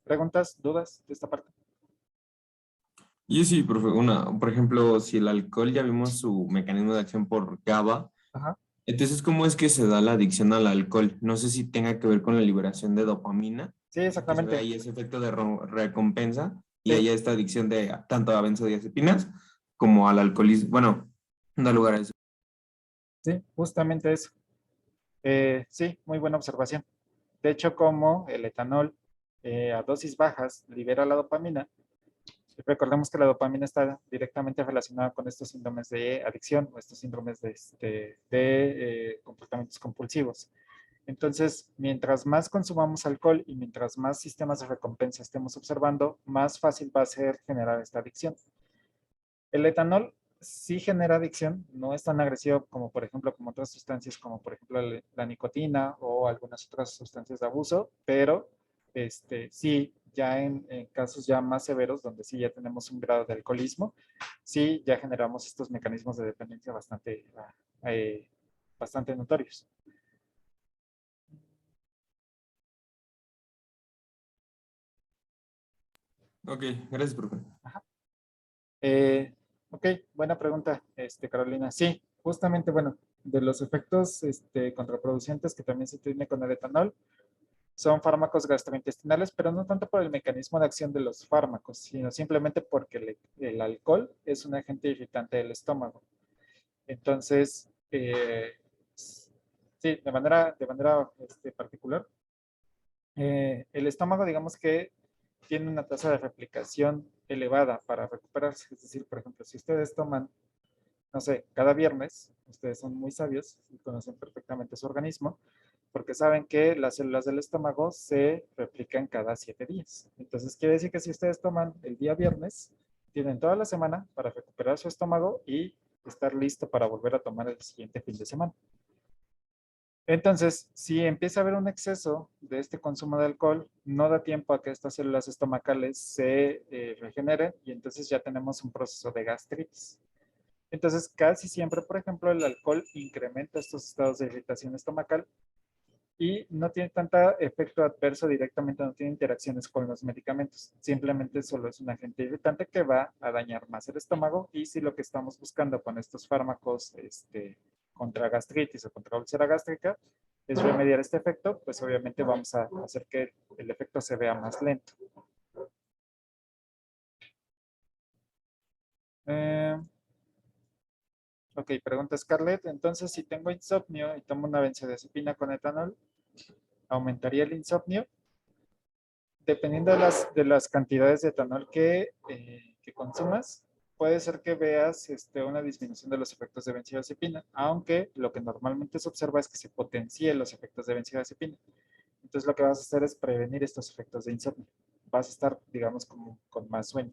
Speaker 1: ¿Preguntas, dudas de esta parte?
Speaker 9: Y sí, profe, por ejemplo, si el alcohol ya vimos su mecanismo de acción por GABA,
Speaker 1: Ajá.
Speaker 9: entonces, ¿cómo es que se da la adicción al alcohol? No sé si tenga que ver con la liberación de dopamina,
Speaker 1: Sí,
Speaker 9: que se ve
Speaker 1: exactamente.
Speaker 9: ahí ese efecto de recompensa y
Speaker 1: Sí,
Speaker 9: haya esta adicción de tanto a benzodiazepinas como al alcoholismo. Bueno, da lugar a eso.
Speaker 1: sí, justamente eso. Sí, muy buena observación. De hecho, como el etanol a dosis bajas libera la dopamina, recordemos que la dopamina está directamente relacionada con estos síndromes de adicción o estos síndromes de comportamientos compulsivos. Entonces, mientras más consumamos alcohol y mientras más sistemas de recompensa estemos observando, más fácil va a ser generar esta adicción. El etanol sí genera adicción, no es tan agresivo como, por ejemplo, como otras sustancias, como por ejemplo la nicotina o algunas otras sustancias de abuso, pero sí, ya en casos ya más severos, donde sí ya tenemos un grado de alcoholismo, sí ya generamos estos mecanismos de dependencia bastante notorios.
Speaker 9: Ok, gracias, profe.
Speaker 1: Eh, Ok, buena pregunta, Carolina. Sí, justamente, bueno, de los efectos contraproducentes que también se tiene con el etanol, son fármacos gastrointestinales, pero no tanto por el mecanismo de acción de los fármacos, sino simplemente porque el alcohol es un agente irritante del estómago. Entonces, sí, de manera particular, el estómago, digamos que tiene una tasa de replicación elevada para recuperarse. Es decir, por ejemplo, si ustedes toman, no sé, cada viernes, ustedes son muy sabios y conocen perfectamente su organismo, porque saben que las células del estómago se replican cada 7 días. Entonces, quiere decir que si ustedes toman el día viernes, tienen toda la semana para recuperar su estómago y estar listo para volver a tomar el siguiente fin de semana. Entonces, si empieza a haber un exceso de este consumo de alcohol, no da tiempo a que estas células estomacales se regeneren y entonces ya tenemos un proceso de gastritis. Entonces, casi siempre, por ejemplo, el alcohol incrementa estos estados de irritación estomacal y no tiene tanto efecto adverso directamente, no tiene interacciones con los medicamentos. Simplemente solo es un agente irritante que va a dañar más el estómago y si lo que estamos buscando con estos fármacos contra gastritis o contra úlcera gástrica es remediar este efecto, pues obviamente vamos a hacer que el efecto se vea más lento. Ok, pregunta Scarlett. Entonces, si tengo insomnio y tomo una benzodiazepina con etanol, ¿aumentaría el insomnio? Dependiendo de las cantidades de etanol que consumas, puede ser que veas una disminución de los efectos de benzodiazepina, aunque lo que normalmente se observa es que se potencien los efectos de benzodiazepina. Entonces, lo que vas a hacer es prevenir estos efectos de insomnio. Vas a estar, digamos, como con más sueño.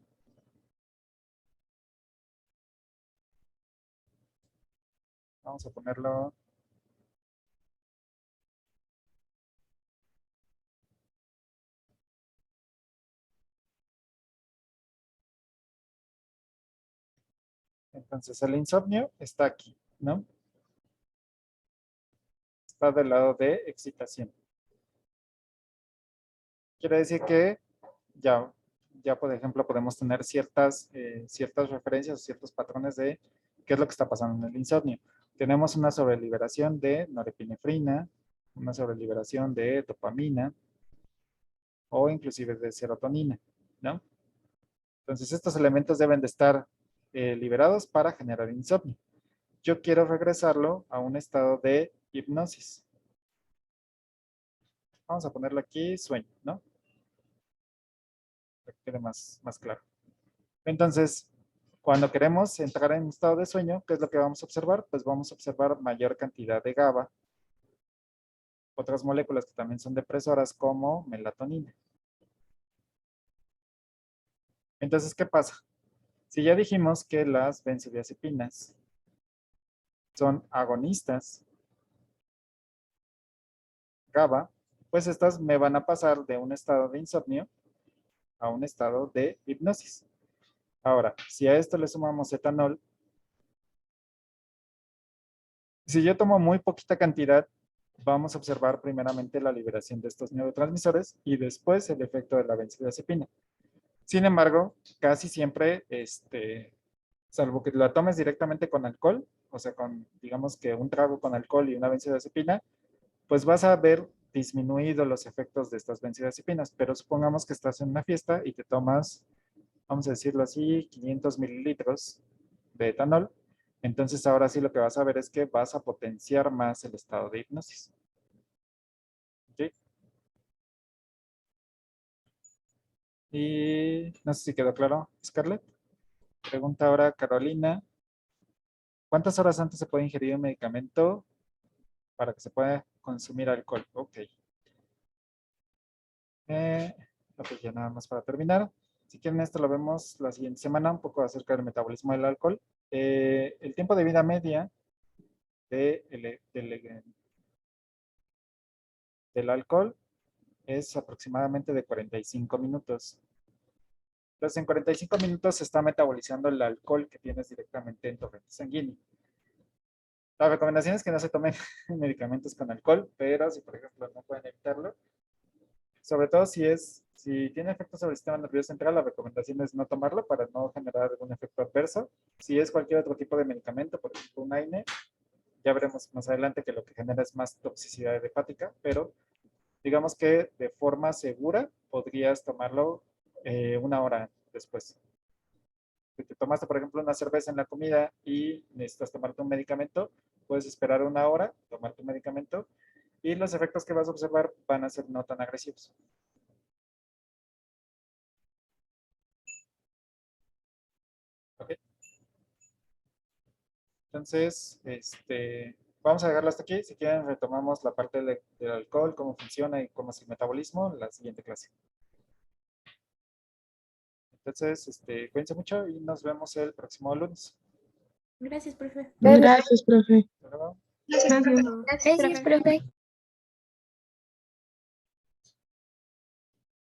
Speaker 1: Vamos a ponerlo. Entonces, el insomnio está aquí, ¿no? Está del lado de excitación. Quiere decir que ya por ejemplo, podemos tener ciertas referencias o ciertos patrones de qué es lo que está pasando en el insomnio. Tenemos una sobreliberación de norepinefrina, una sobreliberación de dopamina o inclusive de serotonina, ¿no? Entonces, estos elementos deben de estar liberados para generar insomnio. Yo quiero regresarlo a un estado de hipnosis. Vamos a ponerlo aquí, sueño, ¿no? Para que quede más claro. Entonces, cuando queremos entrar en un estado de sueño, ¿qué es lo que vamos a observar? Pues vamos a observar mayor cantidad de GABA, otras moléculas que también son depresoras como melatonina. Entonces, ¿qué pasa? Si ya dijimos que las benzodiazepinas son agonistas GABA, pues estas me van a pasar de un estado de insomnio a un estado de hipnosis. Ahora, si a esto le sumamos etanol, si yo tomo muy poquita cantidad, vamos a observar primeramente la liberación de estos neurotransmisores y después el efecto de la benzodiazepina. Sin embargo, casi siempre, salvo que la tomes directamente con alcohol, o sea, digamos que un trago con alcohol y una benzodiazepina, pues vas a ver disminuido los efectos de estas benzodiazepinas. Pero supongamos que estás en una fiesta y te tomas, vamos a decirlo así, 500 mililitros de etanol. Entonces ahora sí lo que vas a ver es que vas a potenciar más el estado de hipnosis. ¿Ok? Y no sé si quedó claro, Scarlett. Pregunta ahora Carolina. ¿Cuántas horas antes se puede ingerir un medicamento para que se pueda consumir alcohol? Ok. Ok, ya nada más para terminar. Si quieren esto lo vemos la siguiente semana, un poco acerca del metabolismo del alcohol. El tiempo de vida media del alcohol es aproximadamente de 45 minutos. Entonces, en 45 minutos se está metabolizando el alcohol que tienes directamente en torrente sanguíneo. La recomendación es que no se tomen medicamentos con alcohol, pero si por ejemplo no pueden evitarlo, sobre todo si Si tiene efecto sobre el sistema nervioso central, la recomendación es no tomarlo para no generar algún efecto adverso. Si es cualquier otro tipo de medicamento, por ejemplo un AINE, ya veremos más adelante que lo que genera es más toxicidad hepática, pero digamos que de forma segura podrías tomarlo 1 hora después. Si te tomaste, por ejemplo, una cerveza en la comida y necesitas tomarte un medicamento, puedes esperar 1 hora, tomar tu medicamento y los efectos que vas a observar van a ser no tan agresivos. ¿Ok? Entonces, vamos a dejarlo hasta aquí. Si quieren, retomamos la parte del alcohol, cómo funciona y cómo es el metabolismo en la siguiente clase. Entonces, cuídense mucho y nos vemos el próximo lunes.
Speaker 4: Gracias, profe.
Speaker 2: Gracias, profe.
Speaker 1: Hasta luego.
Speaker 3: Gracias, profe.